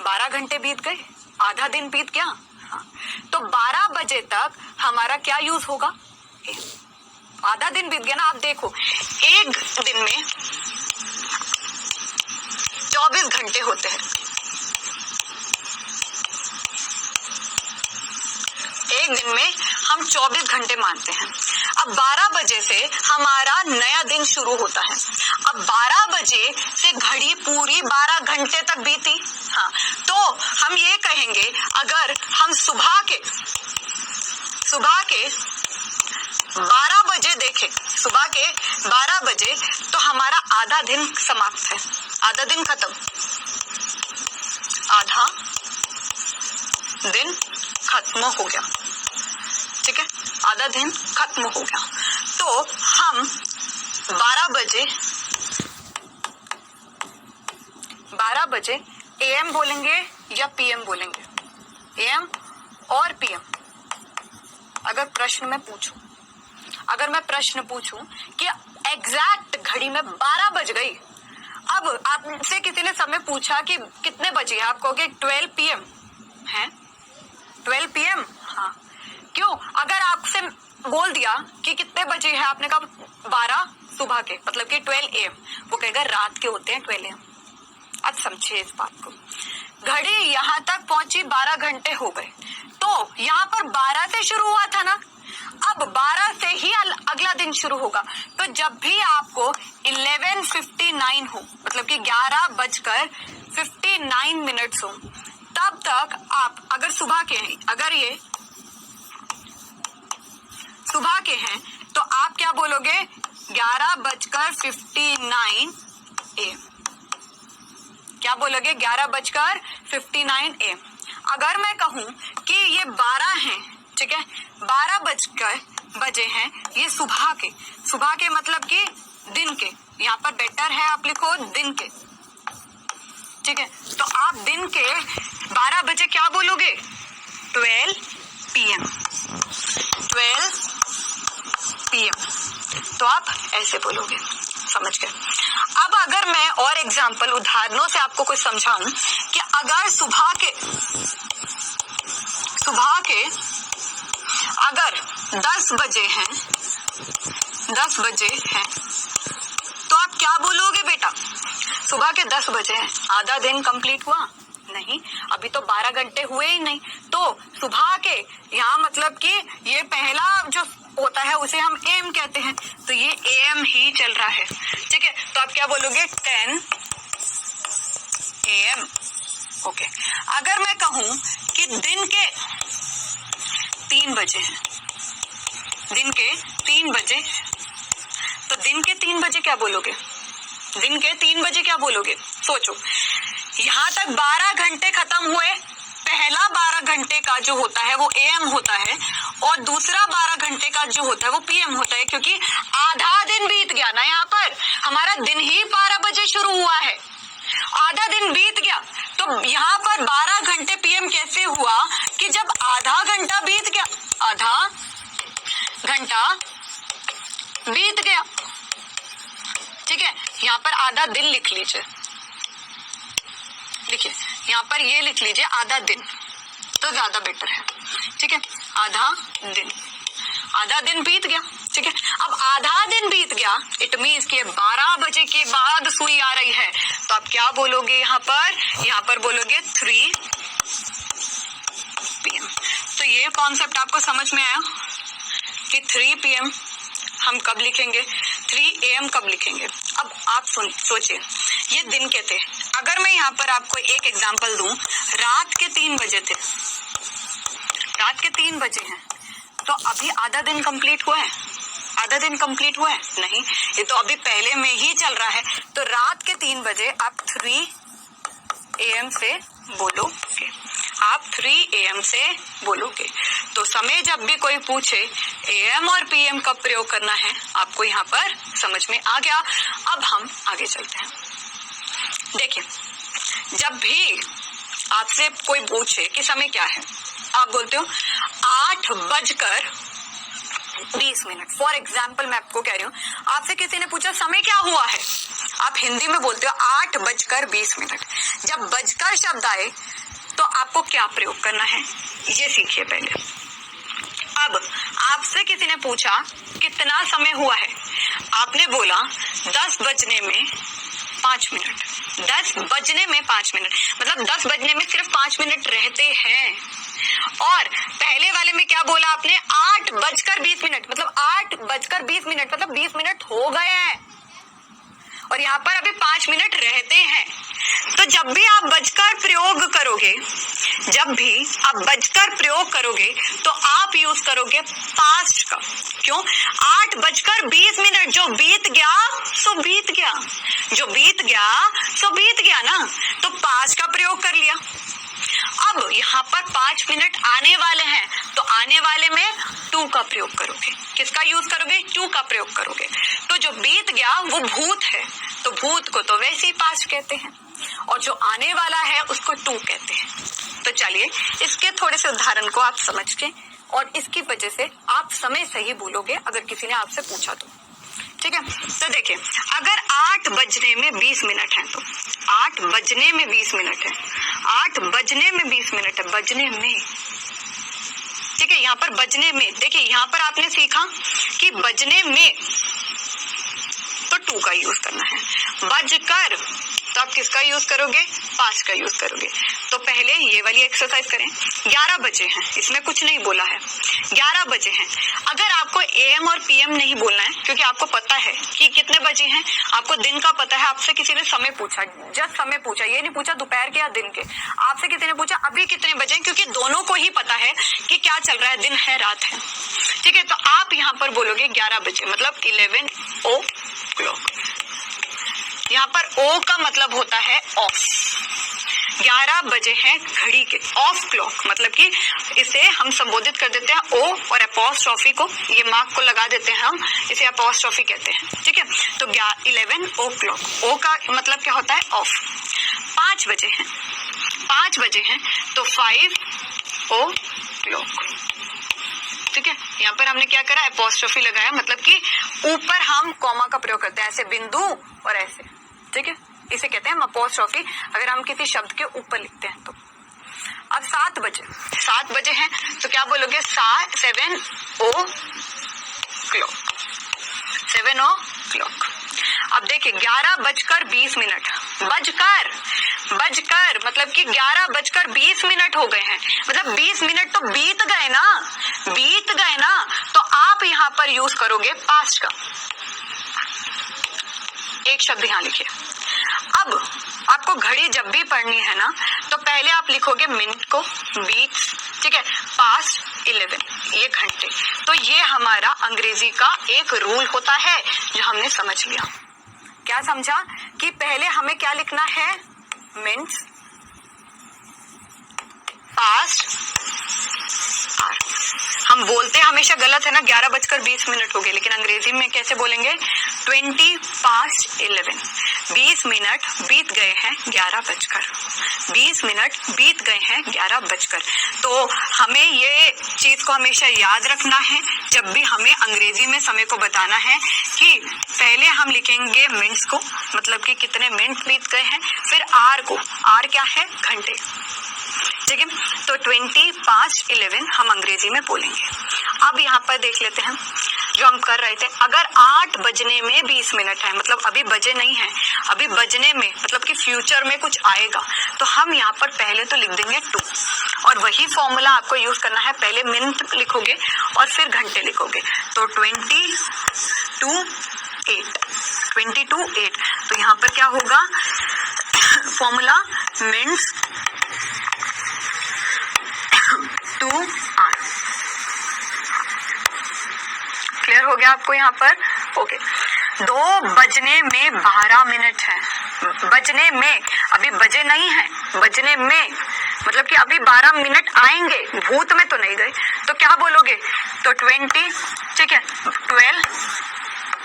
12 घंटे बीत गए, आधा दिन बीत गया। हाँ, तो 12 बजे तक हमारा क्या यूज होगा? आधा दिन बीत गया ना। आप देखो, एक दिन में 24 घंटे होते हैं, एक दिन में हम 24 घंटे मानते हैं। अब 12 बजे से हमारा नया दिन शुरू होता है। अब 12 बजे से घड़ी पूरी 12 घंटे तक बीती। हाँ, तो हम ये कहेंगे, अगर हम सुबह के 12 बजे देखें, सुबह के 12 बजे, तो हमारा आधा दिन समाप्त है, आधा दिन खत्म, आधा दिन खत्म हो गया, ठीक है, आधा दिन खत्म हो गया। तो हम 12 बजे एएम बोलेंगे या पीएम बोलेंगे? एएम और पीएम। अगर मैं प्रश्न पूछूं कि एग्जैक्ट घड़ी में 12 बज गई, अब आपसे किसी ने समय पूछा कि कितने बजे है, आप कहोगे 12 PM है, 12 PM। हाँ, क्यों? अगर आपसे बोल दिया कि कितने बजे है, आपने कहा 12 सुबह के, मतलब कि 12 AM, वो कहेगा रात के होते हैं 12 AM। अब समझिए इस बात को, घड़ी यहाँ तक पहुंची, 12 घंटे हो गए, तो यहाँ पर 12 से शुरू हुआ था ना, अब 12 से ही अगला दिन शुरू होगा। तो जब भी आपको 11:59 हो, मतलब कि 11:59 हो, तब तक आप अगर सुबह के हैं, अगर ये सुबह के हैं, तो आप क्या बोलोगे? 11:59 AM। क्या बोलोगे? 11:59 AM। अगर मैं कहूं कि ये 12 हैं, ठीक है, 12 बजे हैं, ये सुबह के मतलब कि दिन के, यहाँ पर बेटर है आप लिखो दिन के, ठीक है। तो आप दिन के 12 बजे क्या बोलोगे? 12 PM, 12 PM। तो आप ऐसे बोलोगे, समझ गए। अब अगर मैं और एग्जाम्पल उदाहरणों से आपको कुछ समझाऊं कि अगर सुबह के अगर 10 बजे हैं, तो आप क्या बोलोगे बेटा? सुबह के 10 बजे हैं, आधा दिन कंप्लीट हुआ नहीं, अभी तो 12 घंटे हुए ही नहीं। तो सुबह के यहाँ मतलब कि ये पहला जो होता है उसे हम AM कहते हैं, तो ये AM ही चल रहा है, ठीक है। तो आप क्या बोलोगे? 10 AM, ओके। अगर मैं कहूं कि दिन के 3 बजे हैं, दिन के 3 बजे, तो दिन के 3 बजे क्या बोलोगे? दिन के 3 बजे क्या बोलोगे? सोचो, यहाँ तक 12 घंटे खत्म हुए, पहला 12 घंटे का जो होता है वो AM होता है और दूसरा 12 घंटे का जो होता है वो PM होता है, क्योंकि आधा दिन बीत गया ना। यहाँ पर हमारा दिन ही 12 बजे शुरू हुआ है, आधा दिन बीत गया। तो यहाँ पर 12 घंटे PM कैसे हुआ कि जब आधा घंटा बीत गया, आधा घंटा बीत गया, ठीक है। यहाँ पर आधा दिन लिख लीजिए, देखिए यहाँ पर ये लिख लीजिए आधा दिन, तो ज्यादा बेटर है, ठीक है। आधा दिन बीत गया, ठीक है। अब आधा दिन बीत गया, इट मीन्स कि 12 बजे के बाद सुई आ रही है, तो आप क्या बोलोगे? यहाँ पर बोलोगे 3 PM। तो ये कॉन्सेप्ट आपको समझ में आया कि 3 PM हम कब लिखेंगे, 3 AM कब लिखेंगे। अब आप सोचिए, ये दिन के थे। अगर मैं यहाँ पर आपको एक एग्जांपल दूं, रात के 3 बजे थे, रात के 3 बजे हैं, तो अभी आधा दिन कंप्लीट हुआ है? आधा दिन कंप्लीट हुआ है? नहीं, ये तो अभी पहले में ही चल रहा है। तो रात के 3 बजे आप 3 AM से बोलोगे, आप 3 AM से बोलोगे। तो समय जब भी कोई पूछे AM और PM कब प्रयोग करना है, आपको यहाँ पर समझ में आ गया। अब हम आगे चलते हैं। देखिए, जब भी आपसे कोई पूछे कि समय क्या है, आप बोलते हो 8:20। फॉर एग्जाम्पल मैं आपको कह रही हूँ, आपसे किसी ने पूछा समय क्या हुआ है, आप हिंदी में बोलते हो 8:20। जब बजकर शब्द आए तो आपको क्या प्रयोग करना है, ये सीखिए पहले। अब आपसे किसी ने पूछा कितना समय हुआ है, आपने बोला 10 बजने में 5 मिनट। 10 बजने में 5 मिनट मतलब 10 बजने में सिर्फ 5 मिनट रहते हैं। और पहले वाले में क्या बोला आपने? 8:20 मतलब 8:20 मतलब 20 मिनट हो गए हैं और यहाँ पर अभी 5 मिनट रहते हैं। तो जब भी आप बजकर प्रयोग करोगे तो आप यूज करोगे पास्ट का। क्यों? 8:20 जो बीत गया सो बीत गया, जो बीत गया सो बीत गया ना, तो पास्ट का प्रयोग कर लिया। अब यहाँ पर 5 मिनट आने वाले हैं, तो आने वाले में टू का प्रयोग करोगे। किसका यूज करोगे? टू का प्रयोग करोगे। तो जो बीत गया वो भूत है, तो भूत को तो वैसे ही पास्ट कहते हैं और जो आने वाला है उसको टू कहते हैं। तो चलिए इसके थोड़े से उदाहरण को आप समझ के और इसकी वजह से आप समय सही बोलोगे अगर किसी ने आपसे पूछा तो। ठीक है, तो देखिए अगर 8 बजने में 20 मिनट है तो 8 बजने में 20 मिनट है, 8 बजने में 20 मिनट है, बजने में। ठीक है, यहाँ पर बजने में, देखिए यहाँ पर आपने सीखा कि बजने में तो टू का यूज करना है, बजकर तो आप किसका यूज करोगे? पास्ट का यूज करोगे। तो पहले ये वाली एक्सरसाइज करें। 11 बजे हैं, इसमें कुछ नहीं बोला है, 11 बजे हैं। अगर आपको AM और PM नहीं बोलना है क्योंकि आपको पता है कि कितने बजे हैं, आपको दिन का पता है, आपसे किसी ने समय पूछा, जस्ट समय पूछा, ये नहीं पूछा दोपहर के या दिन के, आपसे किसी ने पूछा अभी कितने बजे, क्योंकि दोनों को ही पता है कि क्या चल रहा है, दिन है रात है। ठीक है, तो आप यहाँ पर बोलोगे 11 बजे मतलब 11 o'clock। यहाँ पर ओ का मतलब होता है ऑफ, 11 बजे हैं घड़ी के, ऑफ क्लॉक, मतलब कि इसे हम संबोधित कर देते हैं ओ और अपोस्ट्रोफी को, ये मार्क को लगा देते हैं हम, इसे अपोस्ट्रोफी कहते हैं, ठीक है। तो 11 ओ क्लॉक, ओ का मतलब क्या होता है ऑफ। 5 बजे हैं, 5 बजे हैं तो 5 ओ क्लॉक, ठीक है। यहाँ पर हमने क्या करा, अपोस्ट्रोफी लगाया, मतलब कि ऊपर हम कॉमा का प्रयोग करते हैं, ऐसे बिंदु और ऐसे, ठीक है, इसे कहते हैं हम अपोस्ट्रोफी, अगर हम किसी शब्द के ऊपर लिखते हैं तो। अब 7 बजे, 7 बजे हैं तो क्या बोलोगे, 7 ओ क्लॉक, 7 ओ क्लॉक। अब देखिए 11:20, बजकर मतलब कि 11:20 हो गए हैं, मतलब 20 मिनट तो बीत गए ना, तो आप यहाँ पर यूज करोगे पास्ट का। एक शब्द यहाँ लिखिए। अब आपको घड़ी जब भी पढ़नी है ना, तो पहले आप लिखोगे मिनट को, बीट्स, ठीक है, पास्ट 11, ये घंटे। तो ये हमारा अंग्रेजी का एक रूल होता है जो हमने समझ लिया। क्या समझा कि पहले हमें क्या लिखना है, मिनट्स, पास्ट, हम बोलते हमेशा गलत है ना, 11:20 हो गए, लेकिन अंग्रेजी में कैसे बोलेंगे, 20:11, 20 मिनट बीत गए हैं 11:20 मिनट बीत गए हैं 11:00। तो हमें ये चीज को हमेशा याद रखना है जब भी हमें अंग्रेजी में समय को बताना है, कि पहले हम लिखेंगे मिनट्स को, मतलब कि कितने मिनट बीत गए हैं, फिर आर को, आर क्या है, घंटे, ठीक है। तो 20:11 हम अंग्रेजी में बोलेंगे। अब यहाँ पर देख लेते हैं जो हम कर रहे थे, अगर 8 बजने में 20 मिनट है, मतलब अभी बजे नहीं है, अभी बजने में मतलब कि फ्यूचर में कुछ आएगा, तो हम यहाँ पर पहले तो लिख देंगे 2, और वही फॉर्मूला आपको यूज करना है, पहले मिनट लिखोगे और फिर घंटे लिखोगे। तो 22:8, तो यहाँ पर क्या होगा, फॉर्मूला मिनट्स 2 आर। क्लियर हो गया आपको यहाँ पर, ओके। 2 बजने में 12 मिनट है, बजने में, अभी बजे नहीं है, बजने में मतलब कि अभी 12 मिनट आएंगे, भूत में तो नहीं गए, तो क्या बोलोगे, तो 20, ठीक है, 12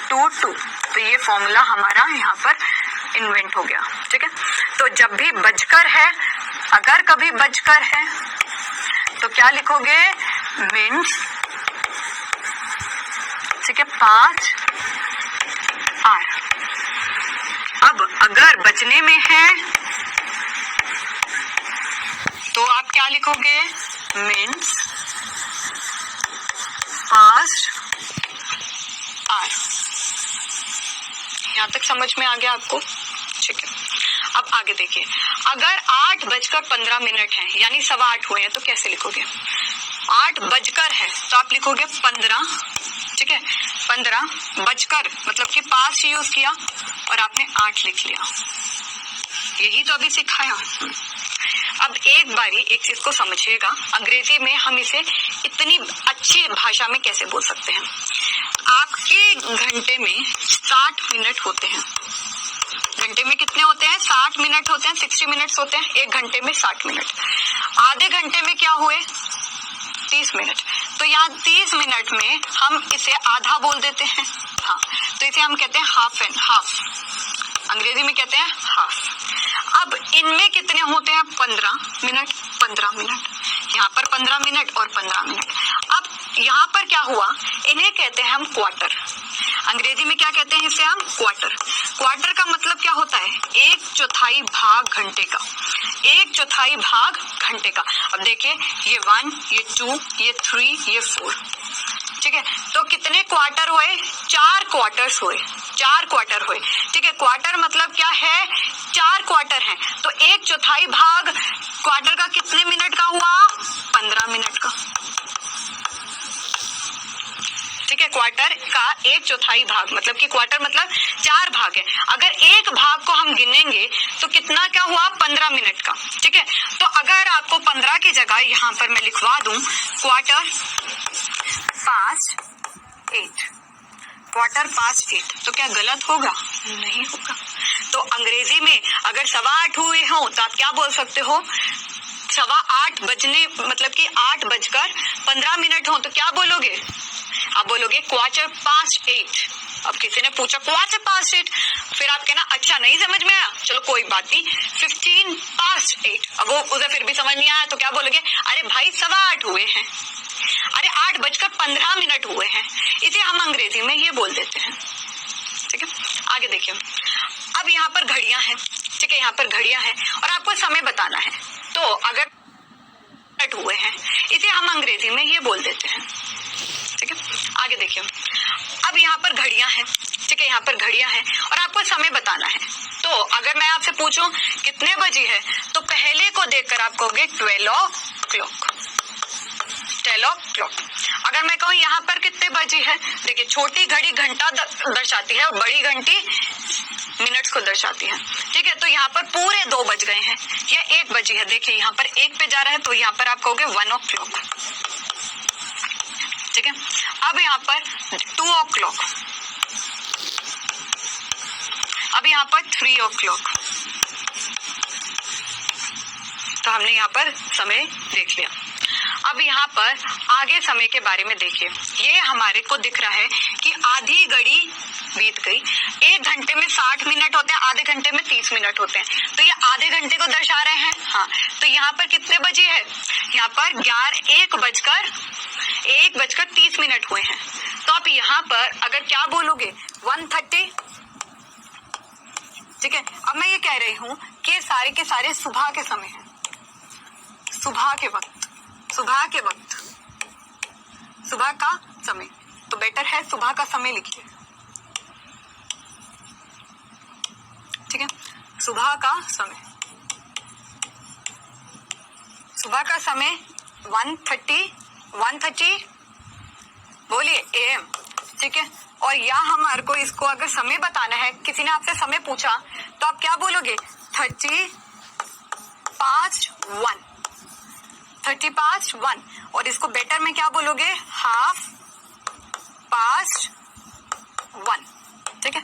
2 2, तो ये फॉर्मूला हमारा यहाँ पर इन्वेंट हो गया, ठीक है। तो जब भी बजकर है, अगर कभी बजकर है तो क्या लिखोगे, मिनट्स, ठीक है, 5 आर। अब अगर बजने में है तो आप क्या लिखोगे, मिनट्स, पास्ट आर। यहां तक समझ में आ गया आपको, ठीक है। अब आगे देखिए, अगर 8:15 है, यानी 8:15 हुए हैं, तो कैसे लिखोगे, 8 बजकर है तो आप लिखोगे 15, ठीक है, 15 बजकर मतलब कि पास्ट यूज किया और आपने 8 लिख लिया, यही तो अभी सिखाया। अब एक बारी एक चीज को समझिएगा, अंग्रेजी में हम इसे इतनी अच्छी भाषा में कैसे बोल सकते हैं। आपके घंटे में 60 मिनट होते हैं, घंटे में कितने होते हैं, 60 मिनट होते हैं, 60 मिनट्स होते हैं, एक घंटे में 60 मिनट। आधे घंटे में क्या हुए, 30 मिनट। तो यहाँ 30 मिनट में हम इसे आधा बोल देते हैं, हाँ, तो इसे हम कहते हैं हाफ एंड हाफ, अंग्रेजी में कहते हैं हाफ। अब इनमें कितने होते हैं, 15 मिनट, 15 मिनट, यहाँ पर 15 मिनट और 15 मिनट। अब यहाँ पर क्या हुआ, इन्हें कहते हैं हम क्वार्टर, अंग्रेजी में क्या कहते हैं इसे हम, क्वार्टर। क्वार्टर का मतलब क्या होता है, 1/4 भाग घंटे का, 1/4 भाग घंटे का। अब देखिए, ये 1, ये 2, ये 3, ये 4, ठीक है। तो कितने क्वार्टर हुए, 4 क्वार्टर्स हुए, 4 क्वार्टर हुए, ठीक है। क्वार्टर मतलब क्या है, 4 क्वार्टर हैं, तो 1/4 भाग क्वार्टर का कितने मिनट का हुआ, 15 मिनट का, ठीक है। क्वार्टर का 1/4 भाग मतलब कि क्वार्टर मतलब 4 भाग है, अगर एक भाग को हम गिनेंगे तो कितना क्या हुआ, 15 मिनट का, ठीक है। तो अगर आपको 15 की जगह यहाँ पर मैं लिखवा दूं क्वार्टर पास्ट 8, 8:15, तो क्या गलत होगा? नहीं होगा। तो अंग्रेजी में अगर 8:15 हुए हो तो आप क्या बोल सकते हो? 8:15 बजने मतलब कि 8:15 हो तो क्या बोलोगे? आप बोलोगे 8:15। अब किसी ने पूछा 8:15, फिर आप कहना अच्छा नहीं समझ में आया, चलो कोई बात नहीं 15:8। अब वो उसे फिर भी समझ नहीं आया तो क्या बोलोगे? अरे भाई 8:15 हुए हैं, अरे 8:15 हुए हैं। इसे हम अंग्रेजी में ये बोल देते हैं। ठीक है, आगे देखिए। अब यहाँ पर घड़ियां हैं, ठीक है, यहाँ पर घड़ियां हैं और आपको समय बताना है। तो अगर हुए हैं, इसे हम अंग्रेजी में ये बोल देते हैं। ठीक है, आगे देखिए। अब यहाँ पर घड़ियां हैं, ठीक है, यहाँ पर घड़ियां हैं और आपको समय बताना है। तो अगर मैं आपसे पूछूं कितने बजे है, तो पहले को देखकर आप कहोगे 12 o'clock। 12 o'clock। अगर मैं कहूँ यहाँ पर कितने बजे है, देखिए छोटी घड़ी घंटा दर्शाती है और बड़ी घंटी मिनट्स को दर्शाती है। ठीक है, तो यहाँ पर पूरे 2 बज गए हैं, या 1 बजी है। देखिए यहाँ पर 1 पे जा रहा है तो यहाँ पर आप कहोगे 1 o'clock। ठीक है, अब यहाँ पर 2 o'clock, अब यहाँ पर 3 o'clock। तो हमने यहाँ पर समय देख लिया। अब यहाँ पर आगे समय के बारे में देखिए। ये हमारे को दिख रहा है कि आधी घड़ी बीत गई। 1 घंटे में 60 मिनट होते हैं, आधे घंटे में 30 मिनट होते हैं, तो ये आधे घंटे को दर्शा रहे हैं। हाँ, तो यहाँ पर कितने बजे है? यहाँ पर 1:30 हुए हैं। तो आप यहाँ पर अगर क्या बोलोगे 1:30। ठीक है, अब मैं ये कह रही हूँ कि सारे के सारे सुबह के समय है, सुबह के वक्त, सुबह के वक्त, सुबह का समय। तो बेटर है सुबह का समय लिखिए। ठीक है, सुबह का समय, सुबह का समय 1:30 बोलिए AM। ठीक है, और या हमारे को इसको अगर समय बताना है, किसी ने आपसे समय पूछा तो आप क्या बोलोगे 30:05 और इसको बेटर में क्या बोलोगे 1:30 ठीक है।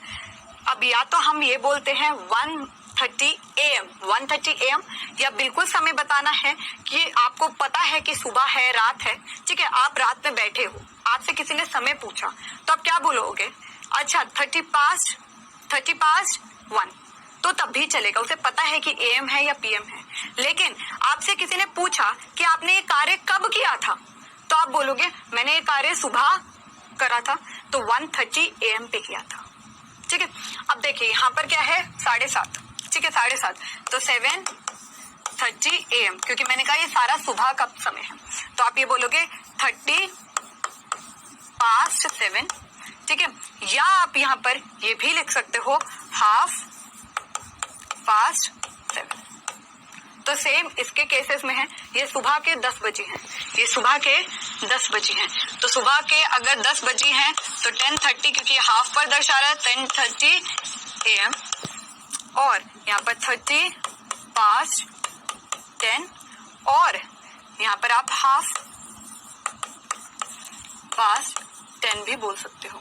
अब या तो हम ये बोलते हैं 1:30 AM या बिल्कुल समय बताना है कि आपको पता है कि सुबह है रात है। ठीक है, आप रात में बैठे हो, आपसे किसी ने समय पूछा तो आप क्या बोलोगे? अच्छा 30:1 तो तब भी चलेगा, उसे पता है कि AM है या PM है। लेकिन आपसे किसी ने पूछा कि आपने ये कार्य कब किया था, तो आप बोलोगे मैंने ये कार्य सुबह करा था, तो 1:30 AM पे किया था। ठीक है, अब देखिए यहाँ पर क्या है 7:30। ठीक है, 7:30 तो 7:30 AM, क्योंकि मैंने कहा ये सारा सुबह का समय है, तो आप ये बोलोगे 7:30। ठीक है, या आप यहाँ पर ये भी लिख सकते हो 7:30। तो सेम इसके केसेस में है, ये सुबह के 10 बजे हैं, ये सुबह के 10 बजे हैं। तो सुबह के अगर 10 बजे हैं तो 10:30, क्योंकि हाफ पर दर्शा रहा है 10:30 AM, और यहाँ पर 10:30 और यहाँ पर आप 10:30 भी बोल सकते हो।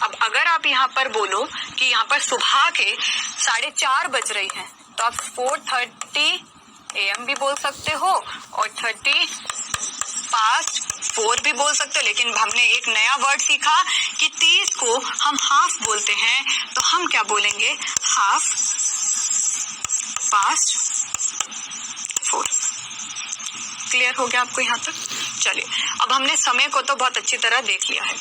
अब अगर आप यहाँ पर बोलो कि यहाँ पर सुबह के 4:30 बज रही हैं, तो आप 4:30 AM भी बोल सकते हो और 4:30 भी बोल सकते हो। लेकिन हमने एक नया वर्ड सीखा कि 30 को हम हाफ बोलते हैं, तो हम क्या बोलेंगे 4:30। क्लियर हो गया आपको यहाँ तक? चलिए, अब हमने समय को तो बहुत अच्छी तरह देख लिया है।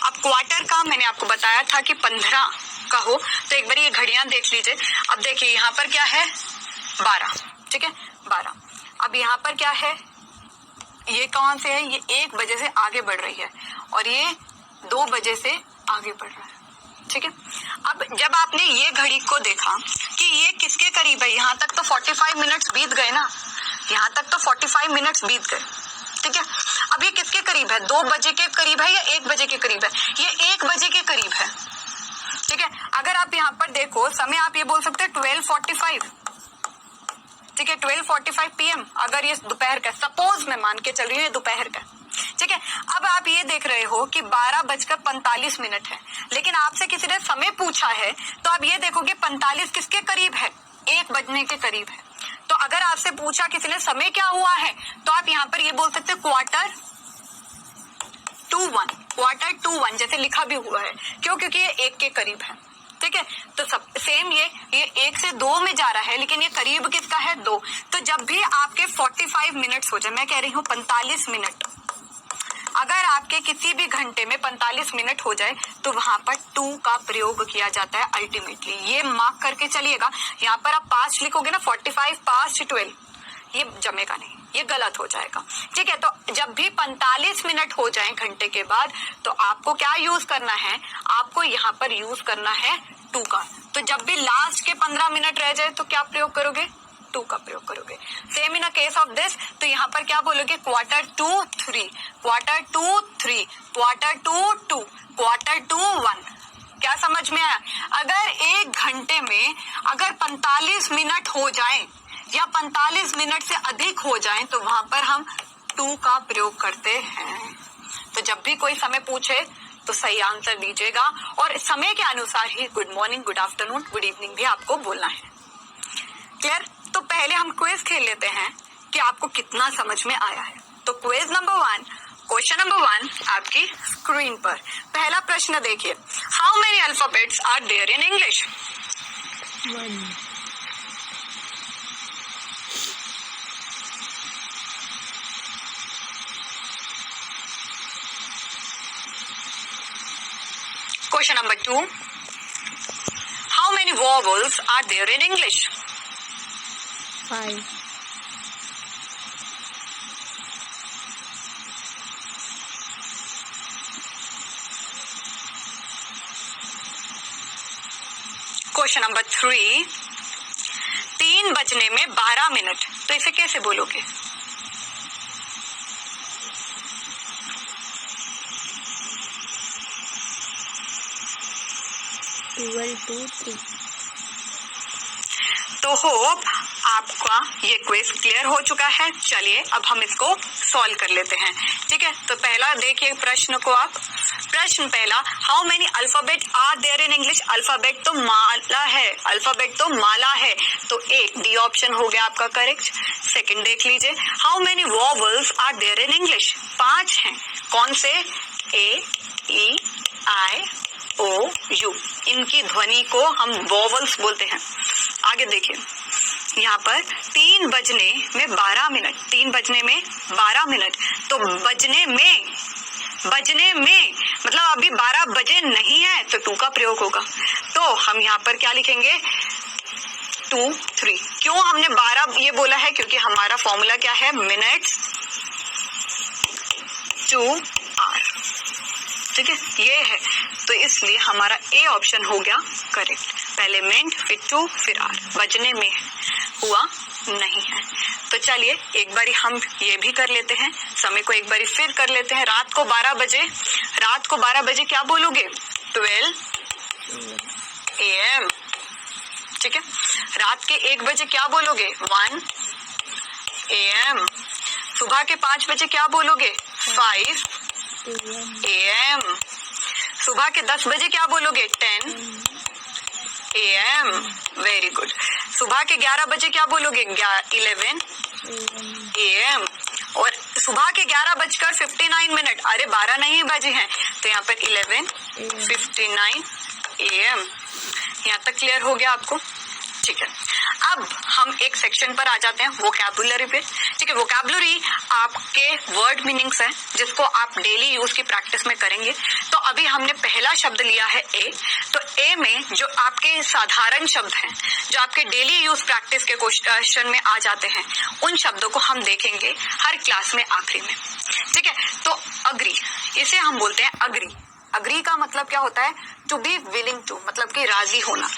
अब क्वार्टर का मैंने आपको बताया था कि 15 का हो, तो एक बार ये घड़ियां देख लीजिए। अब देखिए यहाँ पर क्या है 12। ठीक है, 12। अब यहाँ पर क्या है, ये कौन से है, ये 1 बजे से आगे बढ़ रही है और ये 2 बजे से आगे बढ़ रहा है। ठीक है, अब जब आपने ये घड़ी को देखा कि ये किसके करीब है, यहाँ तक तो 45 मिनट्स बीत गए ना, यहाँ तक तो 45 मिनट्स बीत गए। ठीक है, अब ये किसके करीब है, 2 बजे के करीब है या 1 बजे के करीब है? ये 1 बजे के करीब है। ठीक है, अगर आप यहाँ पर देखो समय, आप ये बोल सकते हैं 12:45। ठीक है, 12:45 PM। अगर ये दोपहर का, सपोज मैं मान के चल रही हूँ ये दोपहर का, ठीक है। अब आप ये देख रहे हो कि 12:45 है, लेकिन आपसे किसी ने समय पूछा है तो आप ये देखोगे 45 किसके करीब है, 1 बजने के करीब है। तो अगर आपसे पूछा किसी ने समय क्या हुआ है तो आप यहाँ पर ये बोल सकते हो 1:45 जैसे लिखा भी हुआ है। क्यों? क्योंकि ये 1 के करीब है। ठीक है, तो सब सेम ये 1 से 2 में जा रहा है, लेकिन ये करीब किसका है, 2। तो जब भी आपके 45 मिनट्स हो जाए, मैं कह रही हूँ 45 मिनट, अगर आपके किसी भी घंटे में 45 मिनट हो जाए तो वहां पर टू का प्रयोग किया जाता है अल्टीमेटली। ये मार्क करके चलिएगा। यहाँ पर आप पास्ट लिखोगे ना, 45 पास्ट 12, ये जमेगा नहीं, ये गलत हो जाएगा। ठीक है, तो जब भी 45 मिनट हो जाए घंटे के बाद तो आपको क्या यूज करना है, आपको यहाँ पर यूज करना है टू का। तो जब भी लास्ट के 15 मिनट रह जाए तो क्या प्रयोग करोगे, टू का प्रयोग करोगे। Same in a case of this, तो यहाँ पर क्या बोलोगे, 1:45, 1:45, 1:45, 1:45। क्या समझ में आया? अगर एक घंटे में अगर 45 मिनट हो जाए या 45 मिनट से अधिक हो जाए तो वहां पर हम टू का प्रयोग करते हैं। तो जब भी कोई समय पूछे तो सही आंसर दीजिएगा और समय के अनुसार ही good morning, good afternoon, good evening भी आपको बोलना है। क्लियर? तो पहले हम क्विज खेल लेते हैं कि आपको कितना समझ में आया है। तो क्विज नंबर 1, क्वेश्चन नंबर 1 आपकी स्क्रीन पर। पहला प्रश्न देखिए, how many alphabets are there in English? 1. Question number 2, how many vowels are there in English? 5. Question number 3, 3 बजने में 12 मिनट, तो इसे कैसे बोलोगे? 12 to 3. तो होप आपका ये क्विज क्लियर हो चुका है। चलिए अब हम इसको सॉल्व कर लेते हैं। ठीक है, तो पहला देखिए प्रश्न को आप। प्रश्न पहला, how many alphabet are there in English? Alphabet तो माला है, अल्फाबेट तो माला है, तो एक डी ऑप्शन हो गया आपका करेक्ट। सेकंड देख लीजिए, how many vowels are there in English? 5 हैं। कौन से? ए, ई, आई, ओ, यू, इनकी ध्वनि को हम वॉवल्स बोलते हैं। आगे देखिए, यहाँ पर 3 बजने में 12 मिनट, 3 बजने में 12 मिनट, तो बजने में मतलब अभी 12 बजे नहीं है तो 2 का प्रयोग होगा। तो हम यहाँ पर क्या लिखेंगे, 2, 3। क्यों हमने 12 ये बोला है? क्योंकि हमारा फॉर्मूला क्या है, मिनट्स टू आर। ठीक है, ये है, तो इसलिए हमारा ए ऑप्शन हो गया करेक्ट। पहले मिनट, फिर 2, फिर आर, बजने में हुआ नहीं है। तो चलिए एक बारी हम ये भी कर लेते हैं, समय को एक बारी फिर कर लेते हैं। रात को 12 बजे क्या बोलोगे? 12 AM। ठीक है, रात के 1 बजे क्या बोलोगे? 1 AM। सुबह के 5 बजे क्या बोलोगे? 5 AM। सुबह के 10 बजे क्या बोलोगे? 10 AM। Very good. सुबह के 11 बजे क्या बोलोगे? 11 AM। और सुबह के 11:59, अरे 12 नहीं बजे हैं, तो यहाँ पर 11:59 AM। यहाँ तक क्लियर हो गया आपको? ठीक है, अब हम एक सेक्शन पर आ जाते हैं, वोकैबुलरी पे। ठीक है, वोकैबुलरी आपके वर्ड मीनिंग्स है जिसको आप डेली यूज की प्रैक्टिस में करेंगे। तो अभी हमने पहला शब्द लिया है ए, तो ए में जो आपके साधारण शब्द हैं, जो आपके डेली यूज प्रैक्टिस के क्वेश्चन में आ जाते हैं, उन शब्दों को हम देखेंगे हर क्लास में आखिरी में। ठीक है, तो अग्री, इसे हम बोलते हैं अग्री। अग्री का मतलब क्या होता है? टू बी विलिंग टू, मतलब कि राजी होना।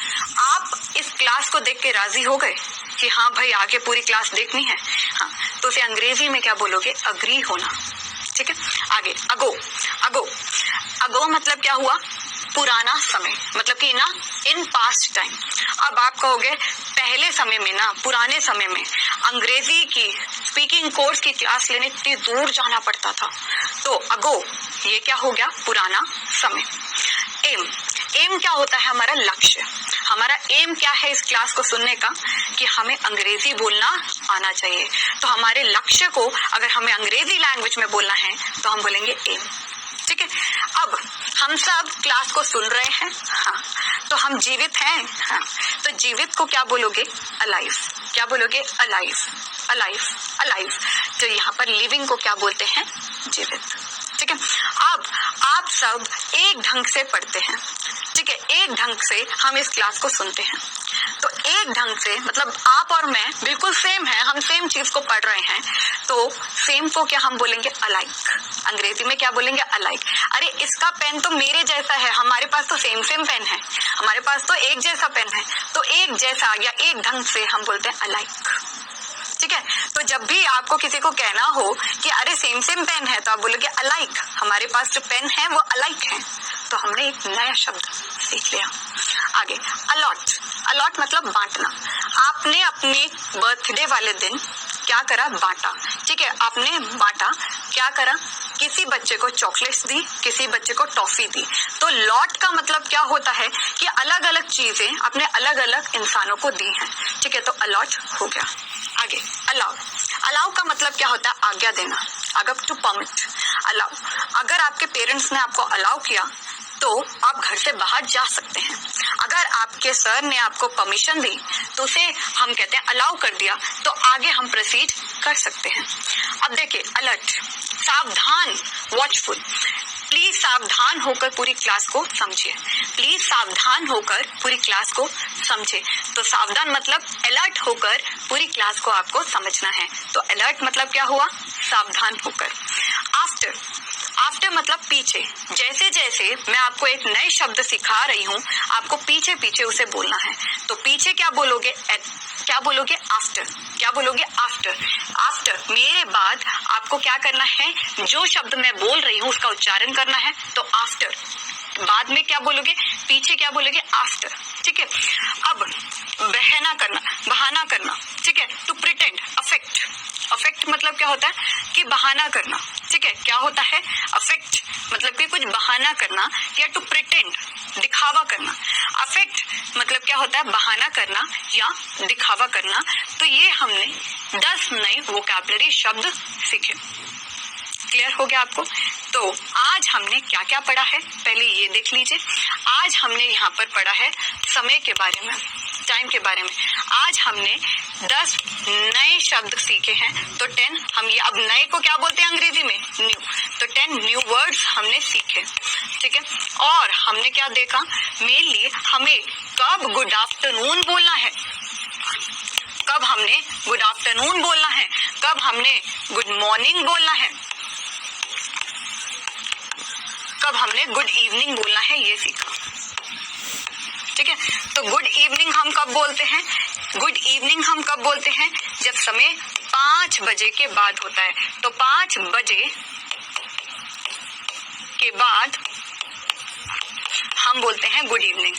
आप इस क्लास को देख के राजी हो गए कि हाँ भाई आगे पूरी क्लास देखनी है, हाँ, तो उसे अंग्रेजी में क्या बोलोगे? अग्री होना। ठीक है, आगे अगो। अगो मतलब क्या हुआ? पुराना समय, मतलब कि ना इन पास्ट टाइम। अब आप कहोगे पहले समय में ना, पुराने समय में अंग्रेजी की स्पीकिंग कोर्स की क्लास लेने इतनी दूर जाना पड़ता था, तो अगो ये क्या हो गया, पुराना समय। एम, एम क्या होता है, हमारा लक्ष्य। हमारा एम क्या है इस क्लास को सुनने का, कि हमें अंग्रेजी बोलना आना चाहिए। तो हमारे लक्ष्य को अगर हमें अंग्रेजी लैंग्वेज में बोलना है तो हम बोलेंगे एम, ठीक है। अब हम सब क्लास को सुन रहे हैं, हाँ, तो हम जीवित हैं, हाँ, तो जीवित को क्या बोलोगे, अलाइव। क्या बोलोगे, अलाइव, अलाइव, अलाइव। तो यहाँ पर लिविंग को क्या बोलते हैं, जीवित, ठीक है। अब आप सब एक ढंग से पढ़ते हैं, ठीक है, एक ढंग से हम इस क्लास को सुनते हैं। तो एक ढंग से मतलब आप और मैं बिल्कुल सेम है, हम सेम चीज को पढ़ रहे हैं, तो सेम को क्या हम बोलेंगे, अलाइक। अंग्रेजी में क्या बोलेंगे, अलाइक। अरे इसका पेन तो मेरे जैसा है, हमारे पास तो सेम सेम पेन है, हमारे पास तो एक जैसा पेन है, तो एक जैसा या एक ढंग से हम बोलते हैं अलाइक, ठीक है। तो जब भी आपको किसी को कहना हो कि अरे सेम सेम पेन है, तो आप बोलोगे अलाइक, हमारे पास जो पेन है वो अलाइक है। तो हमने एक नया शब्द सीख लिया। आगे, अलॉट। अलॉट मतलब बांटना। आपने अपने बर्थडे वाले दिन क्या करा, बांटा, ठीक है, आपने बांटा, क्या करा, किसी बच्चे को चॉकलेट्स दी, किसी बच्चे को टॉफी दी। तो लॉट का मतलब क्या होता है कि अलग अलग चीजें आपने अलग अलग इंसानों को दी हैं, ठीक है, तो अलॉट हो गया। आगे, अलाउ। अलाउ का मतलब क्या होता है, आज्ञा देना, अगर टू परमिट, अलाउ। अगर आपके पेरेंट्स ने आपको अलाउ किया तो आप घर से बाहर जा सकते हैं। अगर आपके सर ने आपको परमिशन दी तो उसे हम कहते हैं अलाउ कर दिया, तो आगे हम प्रोसीड कर सकते हैं। अब देखिए, अलर्ट, सावधान, वॉचफुल। प्लीज सावधान होकर पूरी क्लास को समझिए, प्लीज सावधान होकर पूरी क्लास को समझे। तो सावधान मतलब अलर्ट होकर पूरी क्लास को आपको समझना है। तो अलर्ट मतलब क्या हुआ, सावधान होकर। आफ्टर, आफ्टर मतलब पीछे। जैसे जैसे मैं आपको एक नए शब्द सिखा रही हूँ, आपको पीछे पीछे उसे बोलना है। तो पीछे क्या बोलोगे, क्या बोलोगे, आफ्टर। क्या बोलोगे, आफ्टर। आफ्टर मेरे बाद आपको क्या करना है, जो शब्द मैं बोल रही हूँ उसका उच्चारण करना है, तो आफ्टर। बाद में क्या बोलोगे, पीछे क्या बोलोगे, आफ्टर, ठीक है। अब बहाना करना, बहाना करना, ठीक है, टू प्रिटेंड, अफेक्ट। अफेक्ट मतलब क्या होता है कि बहाना करना, ठीक है, क्या होता है, अफेक्ट मतलब कि कुछ बहाना करना, या टू प्रिटेंड, दिखावा करना। अफेक्ट मतलब क्या होता है, बहाना करना या दिखावा करना। तो ये हमने 10 नए वोकैबुलरी शब्द सीखे। क्लियर हो गया आपको? तो आज हमने क्या क्या पढ़ा है, पहले ये देख लीजिए। आज हमने यहाँ पर पढ़ा है समय के बारे में, टाइम के बारे में। आज हमने 10 नए शब्द सीखे हैं। तो 10 हम ये, अब नए को क्या बोलते हैं अंग्रेजी में, न्यू। तो 10 न्यू वर्ड्स हमने सीखे, ठीक है। और हमने क्या देखा, मेनली हमें कब गुड आफ्टरनून बोलना है, कब हमने गुड आफ्टरनून बोलना है, कब हमने गुड मॉर्निंग बोलना है, कब हमने गुड इवनिंग बोलना है, ये सीखा, ठीक है। तो गुड इवनिंग हम कब बोलते हैं, गुड इवनिंग हम कब बोलते हैं, जब समय 5 बजे के बाद होता है। तो 5 बजे के बाद हम बोलते हैं गुड इवनिंग।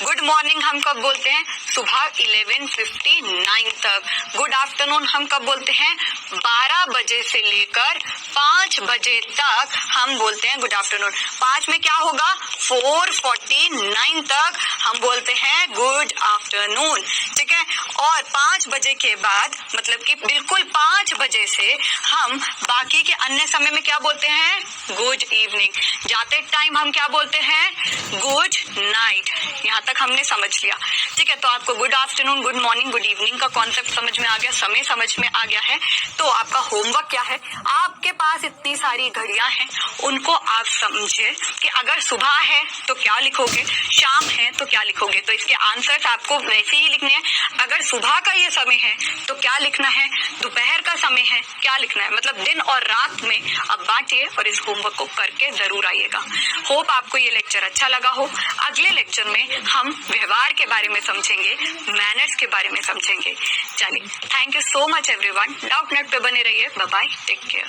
गुड मॉर्निंग हम कब बोलते हैं, सुबह 11:59 तक। गुड आफ्टरनून हम कब बोलते हैं, 12 बजे से लेकर 5 बजे तक हम बोलते हैं गुड आफ्टरनून। 5 में क्या होगा, 4:49 तक हम बोलते हैं गुड आफ्टरनून, ठीक है। और 5 बजे के बाद मतलब कि बिल्कुल 5 बजे से हम बाकी के अन्य समय में क्या बोलते हैं, गुड इवनिंग। जाते टाइम हम क्या बोलते हैं, गुड नाइट। यहाँ तक हमने समझ लिया, ठीक है। तो आपको good afternoon, good morning, good evening का कॉन्सेप्ट समझ में आ गया, समय समझ में आ गया है। तो आपका होमवर्क क्या है, आपके पास इतनी सारी घड़ियां हैं, उनको आप समझिए कि अगर सुबह है तो क्या लिखोगे, शाम है तो क्या लिखोगे। तो इसके आंसर्स आपको वैसे ही लिखने हैं। अगर सुबह का ये समय है तो क्या लिखना है, दोपहर का समय है क्या लिखना है, मतलब दिन और रात में अब बांटिए और इस होमवर्क को करके जरूर आइएगा। होप आपको ये लेक्चर अच्छा लगा हो। अगले लेक्चर में हम व्यवहार के बारे में समझेंगे, मैनर्स के बारे में समझेंगे। चलिए, thank you so much everyone. Doubtnet पे बने रहिए। Bye bye, take care.